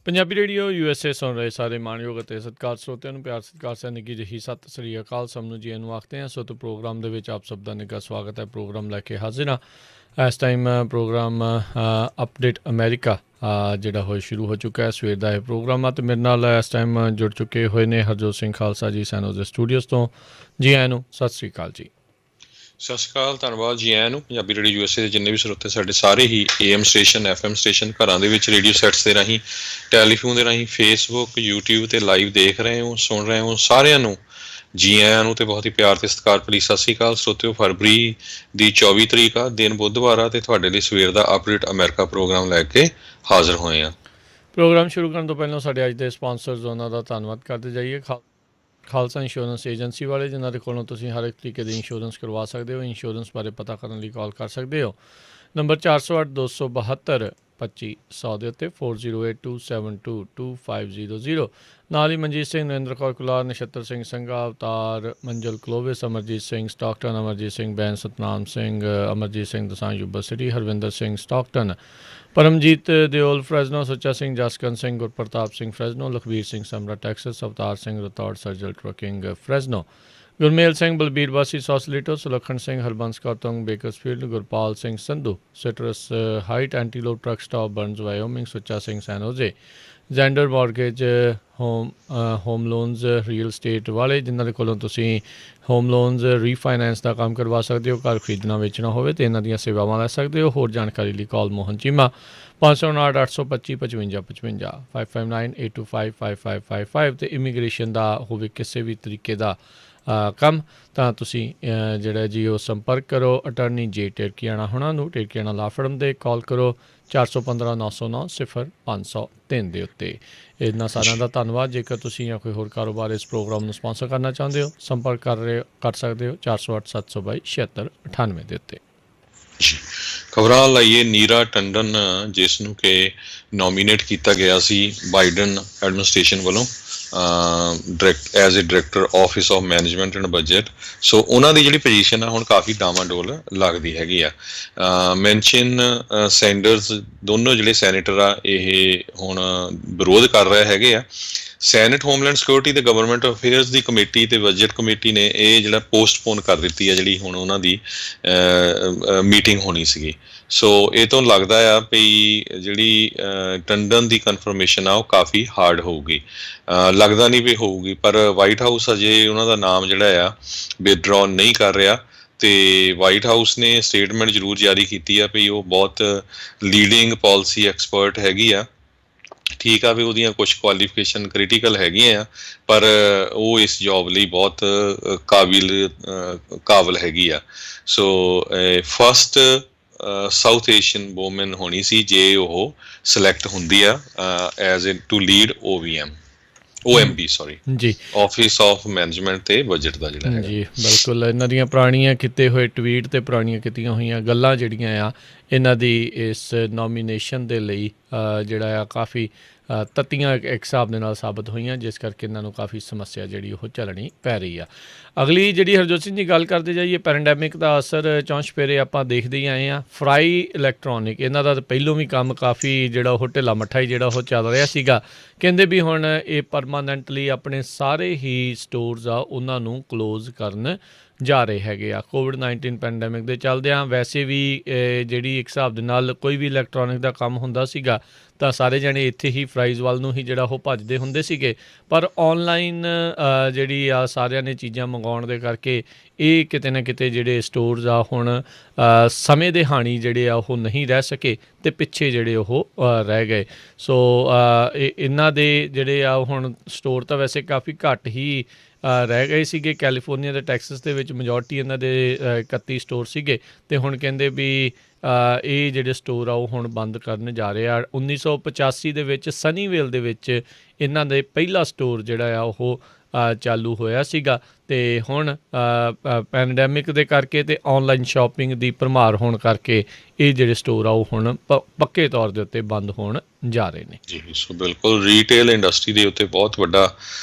Punjabi radio USA ਸੁਣ ਰਹੇ ਸਾਰੇ ਮਾਣਯੋਗ ਅਤੇ ਸਤਿਕਾਰ ਸਰੋਤਿਆਂ ਨੂੰ ਪਿਆਰ ਸਤਿਕਾਰ ਸਹਿ ਨਿੱਘੀ ਜਿਹੀ ਸਤਿ ਸ੍ਰੀ ਅਕਾਲ। ਸਭ ਨੂੰ ਜੀ ਨੂੰ ਆਖਦੇ ਹਾਂ। ਸੋ ਤੋਂ ਪ੍ਰੋਗਰਾਮ ਦੇ ਵਿੱਚ ਆਪ ਸਭ ਦਾ ਨਿੱਘਾ ਸਵਾਗਤ ਹੈ। ਪ੍ਰੋਗਰਾਮ ਲੈ ਕੇ ਹਾਜ਼ਰ ਹਾਂ। ਇਸ ਟਾਈਮ ਪ੍ਰੋਗਰਾਮ ਅਪਡੇਟ ਅਮਰੀਕਾ ਜਿਹੜਾ ਹੋਏ ਸ਼ੁਰੂ ਹੋ ਚੁੱਕਾ ਹੈ। ਸਵੇਰ ਦਾ ਇਹ ਪ੍ਰੋਗਰਾਮ ਆ ਅਤੇ ਮੇਰੇ ਨਾਲ ਇਸ ਟਾਈਮ ਜੁੜ ਚੁੱਕੇ ਹੋਏ ਨੇ ਹਰਜੋਤ ਸਿੰਘ ਖਾਲਸਾ ਜੀ ਸੈਨ ਹੋਜ਼ੇ ਸਟੂਡੀਓਜ਼ ਤੋਂ। ਜੀ ਆਇਆਂ ਨੂੰ ਸਤਿ ਸ੍ਰੀ ਅਕਾਲ ਜੀ। ਸਤਿ ਸ਼੍ਰੀ ਅਕਾਲ, ਧੰਨਵਾਦ ਜੀ ਆਇਆਂ ਨੂੰ। ਪੰਜਾਬੀ ਰੇਡੀਓ USA ਦੇ ਜਿੰਨੇ ਵੀ ਸਰੋਤੇ ਸਾਡੇ ਸਾਰੇ ਹੀ AM ਸਟੇਸ਼ਨ FM ਸਟੇਸ਼ਨ ਘਰਾਂ ਦੇ ਵਿੱਚ ਰੇਡੀਓ ਸੈਟਸ ਦੇ ਰਾਹੀਂ ਟੈਲੀਫੋਨ ਦੇ ਰਾਹੀਂ ਫੇਸਬੁੱਕ YouTube 'ਤੇ ਲਾਈਵ ਦੇਖ ਰਹੇ ਹੋ ਸੁਣ ਰਹੇ ਹੋ ਸਾਰਿਆਂ ਨੂੰ ਜੀ ਆਇਆਂ ਨੂੰ ਅਤੇ ਬਹੁਤ ਹੀ ਪਿਆਰ ਅਤੇ ਸਤਿਕਾਰ ਭਰੀ ਸਤਿ ਸ਼੍ਰੀ ਅਕਾਲ। ਸਰੋਤਿਓ, ਫਰਵਰੀ ਦੀ 24 ਤਰੀਕ ਆ, ਦਿਨ ਬੁੱਧਵਾਰ ਆ ਅਤੇ ਤੁਹਾਡੇ ਲਈ ਸਵੇਰ ਦਾ ਅਪਡੇਟ ਅਮਰੀਕਾ ਪ੍ਰੋਗਰਾਮ ਲੈ ਕੇ ਹਾਜ਼ਰ ਹੋਏ ਹਾਂ। ਪ੍ਰੋਗਰਾਮ ਸ਼ੁਰੂ ਕਰਨ ਤੋਂ ਪਹਿਲਾਂ ਸਾਡੇ ਅੱਜ ਦੇ ਸਪਾਂਸਰਜ਼ ਉਹਨਾਂ ਦਾ ਧੰਨਵਾਦ ਕਰਦੇ ਜਾਈਏ। ਖਾਲਸਾ ਇੰਸ਼ੋਰੈਂਸ ਏਜੰਸੀ ਵਾਲੇ, ਜਿਨ੍ਹਾਂ ਦੇ ਕੋਲੋਂ ਤੁਸੀਂ ਹਰ ਇੱਕ ਤਰੀਕੇ ਦੀ ਇੰਸ਼ੋਰੈਂਸ ਕਰਵਾ ਸਕਦੇ ਹੋ। ਇੰਸ਼ੋਰੈਂਸ ਬਾਰੇ ਪਤਾ ਕਰਨ ਲਈ ਕਾਲ ਕਰ ਸਕਦੇ ਹੋ ਨੰਬਰ 408 272 2500 ਦੇ ਉੱਤੇ 4082722500। ਨਾਲ ਹੀ Manjit Singh, Narinder Kaur Kular, Nachhattar Singh Sangha, Avtar Manjal Clovis, Amarjit Singh Stockton, Amarjit Singh Bain, Satnam Singh, Amarjit Singh Dosanjh Yuba City, Harvinder Singh Stockton, Paramjit Deol Fresno, Sucha Singh Jaskaran Singh, Gurpratap Singh Fresno, Lakhbir Singh Samra Texas, Avtar Singh Rathore ਸਰਜਲ ਟਰਕਿੰਗ ਫਰੈਜ਼ਨੋ, ਗੁਰਮੇਲ ਸਿੰਘ ਬਲਬੀਰ ਵਾਸੀ Sausalito, Sulakhan Singh Harbans Kaur Tung Bakersfield, Gurpal Singh Sandhu Citrus Heights Antelope truck stop Burns Wyoming, Sucha Singh San Jose, Zander mortgage home loans real estate ਵਾਲੇ, ਜਿਨ੍ਹਾਂ ਦੇ ਕੋਲੋਂ ਤੁਸੀਂ ਹੋਮ ਲੋਨਸ ਰੀਫਾਈਨੈਂਸ ਦਾ ਕੰਮ ਕਰਵਾ ਸਕਦੇ ਹੋ। ਘਰ ਖਰੀਦਣਾ ਵੇਚਣਾ ਹੋਵੇ ਤਾਂ ਇਹਨਾਂ ਦੀਆਂ ਸੇਵਾਵਾਂ ਲੈ ਸਕਦੇ ਹੋ। ਹੋਰ ਜਾਣਕਾਰੀ ਲਈ ਕਾਲ ਮੋਹਨ ਚੀਮਾ 559 825 55 55 559 825 5555 ਅਤੇ ਇਮੀਗ੍ਰੇਸ਼ਨ ਦਾ ਹੋਵੇ ਕਿਸੇ ਵੀ ਤਰੀਕੇ ਦਾ ਕੰਮ ਤਾਂ ਤੁਸੀਂ ਜਿਹੜਾ ਜੀ ਉਹ ਸੰਪਰਕ ਕਰੋ ਅਟਰਨੀ ਜੇ ਟਿਰਕੀਆਣਾ ਹੁਣਾਂ ਨੂੰ। ਟਿਰਕੀਆਣਾ ਲਾ ਫਰਮ ਦੇ ਕਾਲ ਕਰੋ 415 909 0503 ਦੇ ਉੱਤੇ। ਇਹਨਾਂ ਸਾਰਿਆਂ ਦਾ ਧੰਨਵਾਦ। ਜੇਕਰ ਤੁਸੀਂ ਜਾਂ ਕੋਈ ਹੋਰ ਕਾਰੋਬਾਰ ਇਸ ਪ੍ਰੋਗਰਾਮ ਨੂੰ ਸਪਾਂਸਰ ਕਰਨਾ ਚਾਹੁੰਦੇ ਹੋ, ਸੰਪਰਕ ਕਰ ਸਕਦੇ ਹੋ 408 722 7698 ਦੇ ਉੱਤੇ। ਖਬਰਾਂ ਲਾਈਏ ਨੀਰਾ ਟੰਡਨ, ਜਿਸ ਨੂੰ ਕਿ ਨੋਮੀਨੇਟ ਕੀਤਾ ਗਿਆ ਸੀ ਬਾਈਡਨ ਐਡਮਿਨਿਸਟ੍ਰੇਸ਼ਨ ਵੱਲੋਂ as a director office of management and budget. So ਉਹਨਾਂ ਦੀ ਜਿਹੜੀ ਪੋਜੀਸ਼ਨ ਆ ਹੁਣ ਕਾਫੀ ਡਾਵਾਂਡੋਲ ਲੱਗਦੀ ਹੈਗੀ ਆ। ਮੈਨਸ਼ਨ ਸੈਂਡਰਸ ਦੋਨੋਂ ਜਿਹੜੇ ਸੈਨੇਟਰ ਆ ਇਹ ਹੁਣ ਵਿਰੋਧ ਕਰ ਰਹੇ ਹੈਗੇ ਆ। ਸੈਨੇਟ ਹੋਮਲੈਂਡ ਸਿਕਿਉਰਿਟੀ ਅਤੇ ਗਵਰਨਮੈਂਟ ਅਫੇਅਰਸ ਦੀ ਕਮੇਟੀ ਅਤੇ ਬਜਟ ਕਮੇਟੀ ਨੇ ਇਹ ਜਿਹੜਾ ਪੋਸਟਪੋਨ ਕਰ ਦਿੱਤੀ ਹੈ ਜਿਹੜੀ ਹੁਣ ਉਹਨਾਂ ਦੀ ਮੀਟਿੰਗ ਹੋਣੀ ਸੀਗੀ। ਸੋ ਇਹ ਤੋਂ ਲੱਗਦਾ ਆ ਵੀ ਜਿਹੜੀ ਟੰਡਨ ਦੀ ਕਨਫਰਮੇਸ਼ਨ ਆ ਉਹ ਕਾਫੀ ਹਾਰਡ ਹੋਊਗੀ। ਲੱਗਦਾ ਨਹੀਂ ਵੀ ਹੋਊਗੀ, ਪਰ ਵਾਈਟ ਹਾਊਸ ਅਜੇ ਉਹਨਾਂ ਦਾ ਨਾਮ ਜਿਹੜਾ ਆ ਵਿਦਡਰਾਅ ਨਹੀਂ ਕਰ ਰਿਹਾ। ਅਤੇ ਵਾਈਟ ਹਾਊਸ ਨੇ ਸਟੇਟਮੈਂਟ ਜ਼ਰੂਰ ਜਾਰੀ ਕੀਤੀ ਆ ਵੀ ਉਹ ਬਹੁਤ ਲੀਡਿੰਗ ਪਾਲਿਸੀ ਐਕਸਪਰਟ ਹੈਗੀ ਆ। ਠੀਕ ਆ ਵੀ ਉਹਦੀਆਂ ਕੁਛ ਕੁਆਲੀਫਿਕੇਸ਼ਨ ਕ੍ਰਿਟੀਕਲ ਹੈਗੀਆਂ ਆ, ਪਰ ਉਹ ਇਸ ਜੋਬ ਲਈ ਬਹੁਤ ਕਾਬਲ ਹੈਗੀ ਆ। So first South Asian woman ਹੋਣੀ ਸੀ ਜੇ ਉਹ ਸਿਲੈਕਟ ਹੁੰਦੀ ਆ as a to lead OMB sorry ਜੀ ਆਫਿਸ ਆਫ ਮੈਨੇਜਮੈਂਟ ਤੇ ਬਜਟ ਦਾ ਜਿਹੜਾ ਹੈਗਾ। ਜੀ ਬਿਲਕੁਲ। ਇਹਨਾਂ ਦੀਆਂ ਪੁਰਾਣੀਆਂ ਕੀਤੇ ਹੋਏ ਟਵੀਟ ਅਤੇ ਪੁਰਾਣੀਆਂ ਕੀਤੀਆਂ ਹੋਈਆਂ ਗੱਲਾਂ ਜਿਹੜੀਆਂ ਆ ਇਹਨਾਂ ਦੀ ਇਸ ਨੋਮੀਨੇਸ਼ਨ ਦੇ ਲਈ ਜਿਹੜਾ ਆ ਕਾਫੀ ਤੱਤੀਆਂ ਇੱਕ ਹਿਸਾਬ ਦੇ ਨਾਲ ਸਾਬਤ ਹੋਈਆਂ, ਜਿਸ ਕਰਕੇ ਇਹਨਾਂ ਨੂੰ ਕਾਫੀ ਸਮੱਸਿਆ ਜਿਹੜੀ ਉਹ ਝੱਲਣੀ ਪੈ ਰਹੀ ਆ। ਅਗਲੀ ਜਿਹੜੀ ਹਰਜੋਤ ਸਿੰਘ ਜੀ ਗੱਲ ਕਰਦੇ ਜਾਈਏ, ਪੈਰੇਂਡੈਮਿਕ ਦਾ ਅਸਰ ਚੌਂਸ਼ਪੇਰੇ ਆਪਾਂ ਦੇਖਦੇ ਹੀ ਆਏ ਹਾਂ। ਫਰਾਈ ਇਲੈਕਟ੍ਰੋਨਿਕ ਇਹਨਾਂ ਦਾ ਤਾਂ ਪਹਿਲੋਂ ਵੀ ਕੰਮ ਕਾਫੀ ਜਿਹੜਾ ਉਹ ਢਿੱਲਾ ਮੱਠਾ ਹੀ ਜਿਹੜਾ ਉਹ ਚੱਲ ਰਿਹਾ ਸੀਗਾ। ਕਹਿੰਦੇ ਵੀ ਹੁਣ ਇਹ ਪਰਮਾਨੈਂਟਲੀ ਆਪਣੇ ਸਾਰੇ ਹੀ ਸਟੋਰਸ ਆ ਉਹਨਾਂ ਨੂੰ ਕਲੋਜ਼ ਕਰਨ ਜਾ ਰਹੇ ਹੈਗੇ ਆ ਕੋਵਿਡ-19 ਪੈਂਡੈਮਿਕ ਦੇ ਚੱਲਦਿਆਂ। ਵੈਸੇ ਵੀ ਜਿਹੜੀ ਇੱਕ ਹਿਸਾਬ ਦੇ ਨਾਲ ਕੋਈ ਵੀ ਇਲੈਕਟ੍ਰੋਨਿਕ ਦਾ ਕੰਮ ਹੁੰਦਾ ਸੀਗਾ ਤਾਂ ਸਾਰੇ ਜਣੇ ਇੱਥੇ ਹੀ ਫਰਾਈਜ਼ ਵੱਲ ਨੂੰ ਹੀ ਜਿਹੜਾ ਉਹ ਭੱਜਦੇ ਹੁੰਦੇ ਸੀਗੇ, ਪਰ ਔਨਲਾਈਨ ਜਿਹੜੀ ਆ ਸਾਰਿਆਂ ਨੇ ਚੀਜ਼ਾਂ ਮੰਗਾਉਣ ਦੇ ਕਰਕੇ ਇਹ ਕਿਤੇ ਨਾ ਕਿਤੇ ਜਿਹੜੇ ਸਟੋਰਸ ਆ ਹੁਣ ਸਮੇਂ ਦੇ ਹਾਣੀ ਜਿਹੜੇ ਆ ਉਹ ਨਹੀਂ ਰਹਿ ਸਕੇ ਅਤੇ ਪਿੱਛੇ ਜਿਹੜੇ ਉਹ ਰਹਿ ਗਏ। ਸੋ ਇਹਨਾਂ ਦੇ ਜਿਹੜੇ ਆ ਹੁਣ ਸਟੋਰ ਤਾਂ ਵੈਸੇ ਕਾਫੀ ਘੱਟ ਹੀ ਰਹਿ ਗਏ ਸੀਗੇ। ਕੈਲੀਫੋਰਨੀਆ ਅਤੇ ਟੈਕਸਸ ਦੇ ਵਿੱਚ ਮੈਜੋਰਟੀ ਇਹਨਾਂ ਦੇ 31 ਸਟੋਰ ਸੀਗੇ ਅਤੇ ਹੁਣ ਕਹਿੰਦੇ ਵੀ ਇਹ ਜਿਹੜੇ ਸਟੋਰ ਆ ਉਹ ਹੁਣ ਬੰਦ ਕਰਨ ਜਾ ਰਹੇ ਆ। 1985 ਦੇ ਵਿੱਚ ਸਨੀਵੇਲ ਦੇ ਵਿੱਚ ਇਹਨਾਂ ਦੇ ਪਹਿਲਾ ਸਟੋਰ ਜਿਹੜਾ ਆ ਉਹ ਚਾਲੂ ਹੋਇਆ ਸੀਗਾ ਅਤੇ ਹੁਣ ਪੈਂਡੈਮਿਕ ਦੇ ਕਰਕੇ ਅਤੇ ਔਨਲਾਈਨ ਸ਼ੋਪਿੰਗ ਦੀ ਭਰਮਾਰ ਹੋਣ ਕਰਕੇ ਇਹ ਜਿਹੜੇ ਸਟੋਰ ਆ ਉਹ ਹੁਣ ਪੱਕੇ ਤੌਰ ਦੇ ਉੱਤੇ ਬੰਦ ਹੋਣ ਜਾ ਰਹੇ ਨੇ। ਜੀ ਸੋ ਬਿਲਕੁਲ ਰੀਟੇਲ ਇੰਡਸਟਰੀ ਦੇ ਉੱਤੇ ਬਹੁਤ ਵੱਡਾ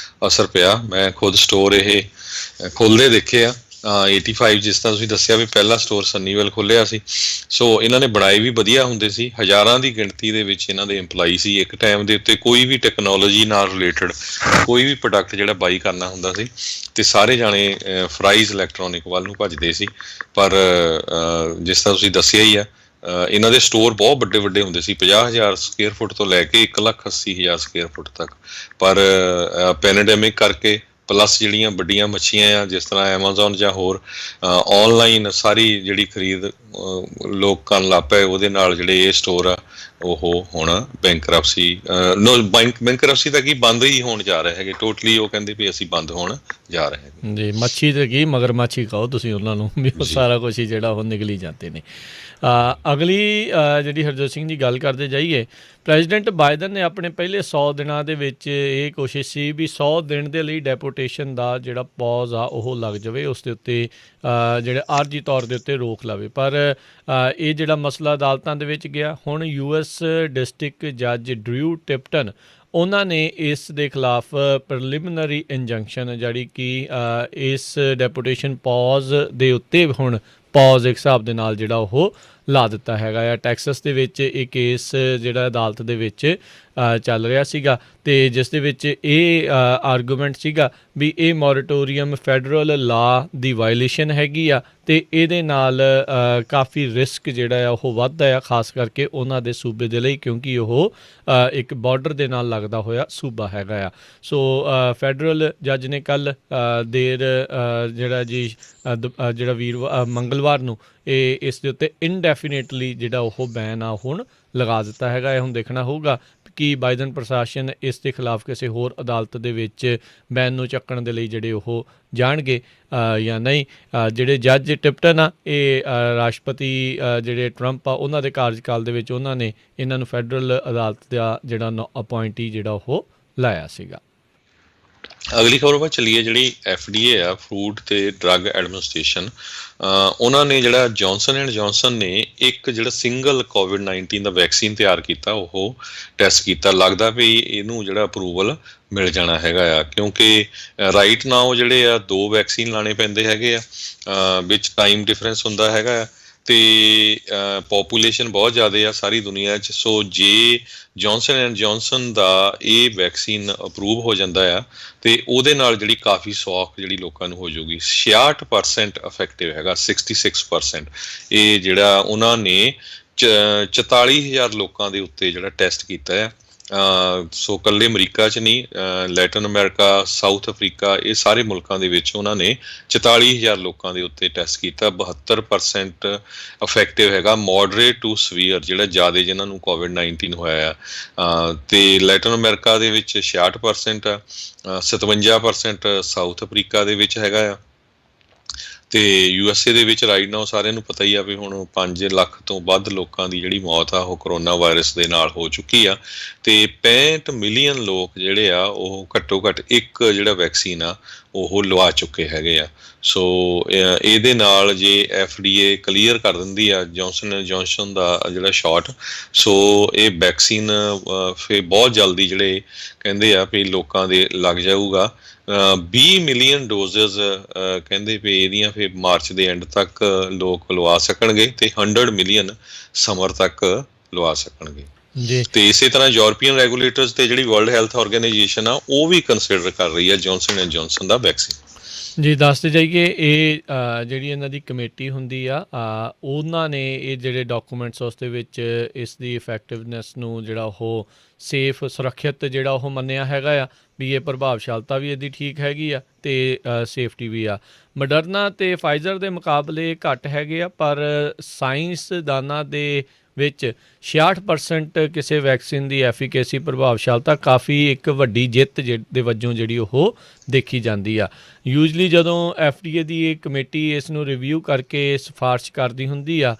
ਅਸਰ ਪਿਆ। ਮੈਂ ਖੁਦ ਸਟੋਰ ਇਹ ਖੁੱਲ੍ਹਦੇ ਦੇਖੇ ਆ 85 ਜਿਸ ਤਰ੍ਹਾਂ ਤੁਸੀਂ ਦੱਸਿਆ ਵੀ ਪਹਿਲਾ ਸਟੋਰ ਸੰਨੀਵੈਲ ਖੋਲ੍ਹਿਆ ਸੀ। ਸੋ ਇਹਨਾਂ ਨੇ ਬਣਾਏ ਵੀ ਵਧੀਆ ਹੁੰਦੇ ਸੀ, ਹਜ਼ਾਰਾਂ ਦੀ ਗਿਣਤੀ ਦੇ ਵਿੱਚ ਇਹਨਾਂ ਦੇ EMPLOYEE ਸੀ। ਇੱਕ ਟਾਈਮ ਦੇ ਉੱਤੇ ਕੋਈ ਵੀ ਟੈਕਨੋਲੋਜੀ ਨਾਲ ਰਿਲੇਟਡ ਕੋਈ ਵੀ ਪ੍ਰੋਡਕਟ ਜਿਹੜਾ ਬਾਈ ਕਰਨਾ ਹੁੰਦਾ ਸੀ ਤੇ ਸਾਰੇ ਜਾਣੇ ਫਰਾਈਜ਼ ਇਲੈਕਟ੍ਰੋਨਿਕ ਵੱਲ ਨੂੰ ਭੱਜਦੇ ਸੀ। ਪਰ ਜਿਸ ਤਰ੍ਹਾਂ ਤੁਸੀਂ ਦੱਸਿਆ ਹੀ ਆ, ਇਹਨਾਂ ਦੇ ਸਟੋਰ ਬਹੁਤ ਵੱਡੇ ਵੱਡੇ ਹੁੰਦੇ ਸੀ, 50,000 ਸਕੁਅਰ ਫੁੱਟ ਤੋਂ ਲੈ ਕੇ 1,80,000 ਸਕੁਅਰ ਫੁੱਟ ਤੱਕ। ਪਰ ਪੈਨੇਡੈਮਿਕ ਕਰਕੇ ਪਲੱਸ ਜਿਹੜੀਆਂ ਵੱਡੀਆਂ ਮੱਛੀਆਂ ਆ ਜਿਸ ਤਰ੍ਹਾਂ ਐਮਾਜ਼ੋਨ ਜਾਂ ਹੋਰ ਔਨਲਾਈਨ ਸਾਰੀ ਜਿਹੜੀ ਖਰੀਦ ਲੋਕ ਕਰਨ ਲੱਗ ਪਏ, ਉਹਦੇ ਨਾਲ ਜਿਹੜੇ ਇਹ ਸਟੋਰ ਆ ਉਹ ਹੁਣ ਬੈਂਕਰਪਸੀ ਬੈਂਕਰਪਸੀ ਤਾਂ ਕੀ ਬੰਦ ਹੀ ਹੋਣ ਜਾ ਰਹੇ ਹੈਗੇ ਟੋਟਲੀ। ਉਹ ਕਹਿੰਦੇ ਵੀ ਅਸੀਂ ਬੰਦ ਹੋਣ ਜਾ ਰਹੇ ਹੈਗੇ ਜੀ। ਮੱਛੀ ਤੇ ਕੀ ਮਗਰਮੱਛੀ ਕਹੋ ਤੁਸੀਂ ਉਹਨਾਂ ਨੂੰ, ਵੀ ਉਹ ਸਾਰਾ ਕੁਛ ਹੀ ਜਿਹੜਾ ਉਹ ਨਿਕਲੀ ਜਾਂਦੇ ਨੇ। ਅਗਲੀ ਜਿਹੜੀ ਹਰਜੋਤ ਸਿੰਘ ਜੀ ਗੱਲ ਕਰਦੇ ਜਾਈਏ, ਪ੍ਰੈਜ਼ੀਡੈਂਟ ਬਾਈਡਨ ਨੇ ਆਪਣੇ ਪਹਿਲੇ 100 ਦਿਨਾਂ ਦੇ ਵਿੱਚ ਇਹ ਕੋਸ਼ਿਸ਼ ਸੀ ਵੀ 100 ਦਿਨ ਦੇ ਲਈ ਡੈਪੂਟੇਸ਼ਨ ਦਾ ਜਿਹੜਾ ਪੌਜ਼ ਆ ਉਹ ਲੱਗ ਜਾਵੇ, ਉਸ ਦੇ ਉੱਤੇ ਜਿਹੜੇ ਆਰਜੀ ਤੌਰ ਦੇ ਉੱਤੇ ਰੋਕ ਲਵੇ। ਪਰ ਇਹ ਜਿਹੜਾ ਮਸਲਾ ਅਦਾਲਤਾਂ ਦੇ ਵਿੱਚ ਗਿਆ। ਹੁਣ US ਡਿਸਟ੍ਰਿਕਟ ਜੱਜ ਡਰਿਊ ਟਿਪਟਨ ਉਹਨਾਂ ਨੇ ਇਸ ਦੇ ਖਿਲਾਫ ਪ੍ਰੀਲਿਮਿਨਰੀ ਇੰਜੰਕਸ਼ਨ ਜਿਹੜੀ ਕਿ ਇਸ ਡੈਪੂਟੇਸ਼ਨ ਪੌਜ਼ ਦੇ ਉੱਤੇ ਹੁਣ ਪੌਜ਼ ਇੱਕ ਹਿਸਾਬ ਦੇ ਨਾਲ ਜਿਹੜਾ ਉਹ ਲਾ ਦਿੱਤਾ ਹੈਗਾ ਆ। ਟੈਕਸਸ ਦੇ ਵਿੱਚ ਇਹ ਕੇਸ ਜਿਹੜਾ ਅਦਾਲਤ ਦੇ ਵਿੱਚ ਚੱਲ ਰਿਹਾ ਸੀਗਾ ਅਤੇ ਜਿਸ ਦੇ ਵਿੱਚ ਇਹ ਆਰਗੂਮੈਂਟ ਸੀਗਾ ਵੀ ਇਹ ਮੋਰਟੋਰੀਅਮ ਫੈਡਰਲ ਲਾ ਦੀ ਵਾਇਲੇਸ਼ਨ ਹੈਗੀ ਆ ਅਤੇ ਇਹਦੇ ਨਾਲ ਕਾਫੀ ਰਿਸਕ ਜਿਹੜਾ ਆ ਉਹ ਵੱਧਦਾ ਆ, ਖਾਸ ਕਰਕੇ ਉਹਨਾਂ ਦੇ ਸੂਬੇ ਦੇ ਲਈ, ਕਿਉਂਕਿ ਉਹ ਇੱਕ ਬਾਰਡਰ ਦੇ ਨਾਲ ਲੱਗਦਾ ਹੋਇਆ ਸੂਬਾ ਹੈਗਾ ਆ। ਸੋ ਫੈਡਰਲ ਜੱਜ ਨੇ ਕੱਲ੍ਹ ਜਿਹੜਾ ਜੀ ਜਿਹੜਾ ਮੰਗਲਵਾਰ ਨੂੰ ਇਸ ਦੇ ਉੱਤੇ ਇਨਡੈਫੀਨੇਟਲੀ ਜਿਹੜਾ ਉਹ ਬੈਨ ਆ ਹੁਣ ਲਗਾ ਦਿੱਤਾ ਹੈਗਾ। ਇਹ ਹੁਣ ਦੇਖਣਾ ਹੋਊਗਾ ਕਿ ਬਾਈਡਨ ਪ੍ਰਸ਼ਾਸਨ ਇਸ ਦੇ ਖਿਲਾਫ ਕਿਸੇ ਹੋਰ ਅਦਾਲਤ ਦੇ ਵਿੱਚ ਬੈਨ ਨੂੰ ਚੱਕਣ ਦੇ ਲਈ ਜਿਹੜੇ ਉਹ ਜਾਣਗੇ ਜਾਂ ਨਹੀਂ। ਜਿਹੜੇ ਜੱਜ ਟਿਪਟਨ ਆ ਇਹ ਰਾਸ਼ਟਰਪਤੀ ਜਿਹੜੇ ਟਰੰਪ ਆ ਉਹਨਾਂ ਦੇ ਕਾਰਜਕਾਲ ਦੇ ਵਿੱਚ ਉਹਨਾਂ ਨੇ ਇਹਨਾਂ ਨੂੰ ਫੈਡਰਲ ਅਦਾਲਤ ਦਾ ਜਿਹੜਾ ਅਪੁਆਇੰਟੀ ਜਿਹੜਾ ਉਹ ਲਾਇਆ ਸੀਗਾ। ਅਗਲੀ ਖਬਰ ਵੱਲ ਚੱਲੀਏ, ਜਿਹੜੀ FDA ਆ ਫੂਡ ਤੇ ਡਰੱਗ ਐਡਮਿਨਿਸਟ੍ਰੇਸ਼ਨ, ਉਹਨਾਂ ਨੇ ਜਿਹੜਾ ਜੌਨਸਨ ਐਂਡ ਜੌਨਸਨ ਨੇ ਇੱਕ ਜਿਹੜਾ ਸਿੰਗਲ COVID-19 ਦਾ ਵੈਕਸੀਨ ਤਿਆਰ ਕੀਤਾ, ਉਹ ਟੈਸਟ ਕੀਤਾ। ਲੱਗਦਾ ਵੀ ਇਹਨੂੰ ਜਿਹੜਾ ਅਪਰੂਵਲ ਮਿਲ ਜਾਣਾ ਹੈਗਾ ਆ, ਕਿਉਂਕਿ ਰਾਈਟ ਨਾਓ ਜਿਹੜੇ ਆ 2 ਵੈਕਸੀਨ ਲਾਣੇ ਪੈਂਦੇ ਹੈਗੇ ਆ, ਵਿੱਚ ਟਾਈਮ ਡਿਫਰੈਂਸ ਹੁੰਦਾ ਹੈਗਾ ਆ ਅਤੇ ਪੋਪੂਲੇਸ਼ਨ ਬਹੁਤ ਜ਼ਿਆਦਾ ਆ ਸਾਰੀ ਦੁਨੀਆ 'ਚ। ਸੋ ਜੇ ਜੌਨਸਨ ਐਂਡ ਜੌਨਸਨ ਦਾ ਇਹ ਵੈਕਸੀਨ ਅਪਰੂਵ ਹੋ ਜਾਂਦਾ ਆ ਅਤੇ ਉਹਦੇ ਨਾਲ ਜਿਹੜੀ ਕਾਫੀ ਸੌਖ ਜਿਹੜੀ ਲੋਕਾਂ ਨੂੰ ਹੋ ਜਾਊਗੀ। 66% ਇਫੈਕਟਿਵ ਹੈਗਾ, 66%। ਇਹ ਜਿਹੜਾ ਉਹਨਾਂ ਨੇ 44,000 ਲੋਕਾਂ ਦੇ ਉੱਤੇ ਜਿਹੜਾ ਟੈਸਟ ਕੀਤਾ ਆ। ਸੋ ਇਕੱਲੇ ਅਮਰੀਕਾ 'ਚ ਨਹੀਂ, ਲੈਟਨ ਅਮਰੀਕਾ, ਸਾਊਥ ਅਫਰੀਕਾ, ਇਹ ਸਾਰੇ ਮੁਲਕਾਂ ਦੇ ਵਿੱਚ ਉਹਨਾਂ ਨੇ 44,000 ਲੋਕਾਂ ਦੇ ਉੱਤੇ ਟੈਸਟ ਕੀਤਾ। 72% ਇਫੈਕਟਿਵ ਹੈਗਾ, ਮੋਡਰੇਟ ਟੂ ਸਵੀਅਰ ਜਿਹੜਾ ਜ਼ਿਆਦਾ ਜਿਹਨਾਂ ਨੂੰ COVID-19 ਹੋਇਆ ਆ। ਅਤੇ ਲੈਟਨ ਅਮਰੀਕਾ ਦੇ ਵਿੱਚ 66% ਆ, 57% ਸਾਊਥ ਅਫਰੀਕਾ ਦੇ ਵਿੱਚ ਹੈਗਾ ਆ। ਅਤੇ USA ਦੇ ਵਿੱਚ ਰਾਈਟ ਨਾਓ ਸਾਰਿਆਂ ਨੂੰ ਪਤਾ ਹੀ ਆ ਵੀ ਹੁਣ 5 ਲੱਖ ਤੋਂ ਵੱਧ ਲੋਕਾਂ ਦੀ ਜਿਹੜੀ ਮੌਤ ਆ ਉਹ ਕਰੋਨਾ ਵਾਇਰਸ ਦੇ ਨਾਲ ਹੋ ਚੁੱਕੀ ਆ ਅਤੇ 65 ਮਿਲੀਅਨ ਲੋਕ ਜਿਹੜੇ ਆ ਉਹ ਘੱਟੋ ਘੱਟ ਇੱਕ ਜਿਹੜਾ ਵੈਕਸੀਨ ਆ ਉਹ ਲਵਾ ਚੁੱਕੇ ਹੈਗੇ ਆ। ਸੋ ਇਹਦੇ ਨਾਲ ਜੇ FDA ਕਲੀਅਰ ਕਰ ਦਿੰਦੀ ਆ ਜੌਨਸਨ ਐਂਡ ਜੌਨਸਨ ਦਾ ਜਿਹੜਾ ਸ਼ਾਟ, ਸੋ ਇਹ ਵੈਕਸੀਨ ਫਿਰ ਬਹੁਤ ਜਲਦੀ ਜਿਹੜੇ ਕਹਿੰਦੇ ਆ ਵੀ ਲੋਕਾਂ ਦੇ ਲੱਗ ਜਾਊਗਾ। 20 ਮਿਲੀਅਨ ਡੋਜ਼ਜ਼ ਕਹਿੰਦੇ ਵੀ ਇਹਦੀਆਂ ਫਿਰ ਮਾਰਚ ਦੇ ਐਂਡ ਤੱਕ ਲੋਕ ਲਵਾ ਸਕਣਗੇ ਅਤੇ 100 ਮਿਲੀਅਨ ਸਮਰ ਤੱਕ ਲਵਾ ਸਕਣਗੇ ਜੀ। ਤੇ ਇਸੇ ਤਰ੍ਹਾਂ ਯੂਰਪੀਅਨ ਰੈਗੂਲੇਟਰਸ ਤੇ ਜਿਹੜੀ ਵਰਲਡ ਹੈਲਥ ਆਰਗੇਨਾਈਜੇਸ਼ਨ ਆ ਉਹ ਵੀ ਕੰਸੀਡਰ ਕਰ ਰਹੀ ਹੈ Johnson and Johnson the vaccine. ਜੀ ਦੱਸਦੇ ਜਾਈਏ, ਇਹ ਜਿਹੜੀ ਇਹਨਾਂ ਦੀ ਕਮੇਟੀ ਹੁੰਦੀ ਆ ਉਹਨਾਂ ਨੇ ਇਹ ਜਿਹੜੇ ਡਾਕੂਮੈਂਟਸ ਉਸ ਦੇ ਵਿੱਚ ਇਸ ਦੀ ਇਫੈਕਟਿਵਨੈਸ ਨੂੰ ਜਿਹੜਾ ਉਹ ਸੇਫ ਸੁਰੱਖਿਅਤ ਜਿਹੜਾ ਉਹ ਮੰਨਿਆ ਹੈਗਾ ਆ ਵੀ ਇਹ ਪ੍ਰਭਾਵਸ਼ਾਲਤਾ ਵੀ ਇਹਦੀ ਠੀਕ ਹੈਗੀ ਆ ਅਤੇ ਸੇਫਟੀ ਵੀ ਆ। ਮਡਰਨਾ ਅਤੇ ਫਾਈਜ਼ਰ ਦੇ ਮੁਕਾਬਲੇ ਘੱਟ ਹੈਗੇ ਆ, ਪਰ ਸਾਇੰਸਦਾਨਾਂ ਦੇ ਵਿੱਚ 66% ਕਿਸੇ ਵੈਕਸੀਨ ਦੀ ਐਫੀਕੇਸੀ ਪ੍ਰਭਾਵਸ਼ਾਲਤਾ ਕਾਫੀ ਇੱਕ ਵੱਡੀ ਜਿੱਤ ਦੇ ਵਜੋਂ ਜਿਹੜੀ ਉਹ ਦੇਖੀ ਜਾਂਦੀ ਆ। ਯੂਜਲੀ ਜਦੋਂ FDA ਦੀ ਇਹ ਕਮੇਟੀ ਇਸ ਨੂੰ ਰਿਵਿਊ ਕਰਕੇ ਸਿਫਾਰਿਸ਼ ਕਰਦੀ ਹੁੰਦੀ ਆ,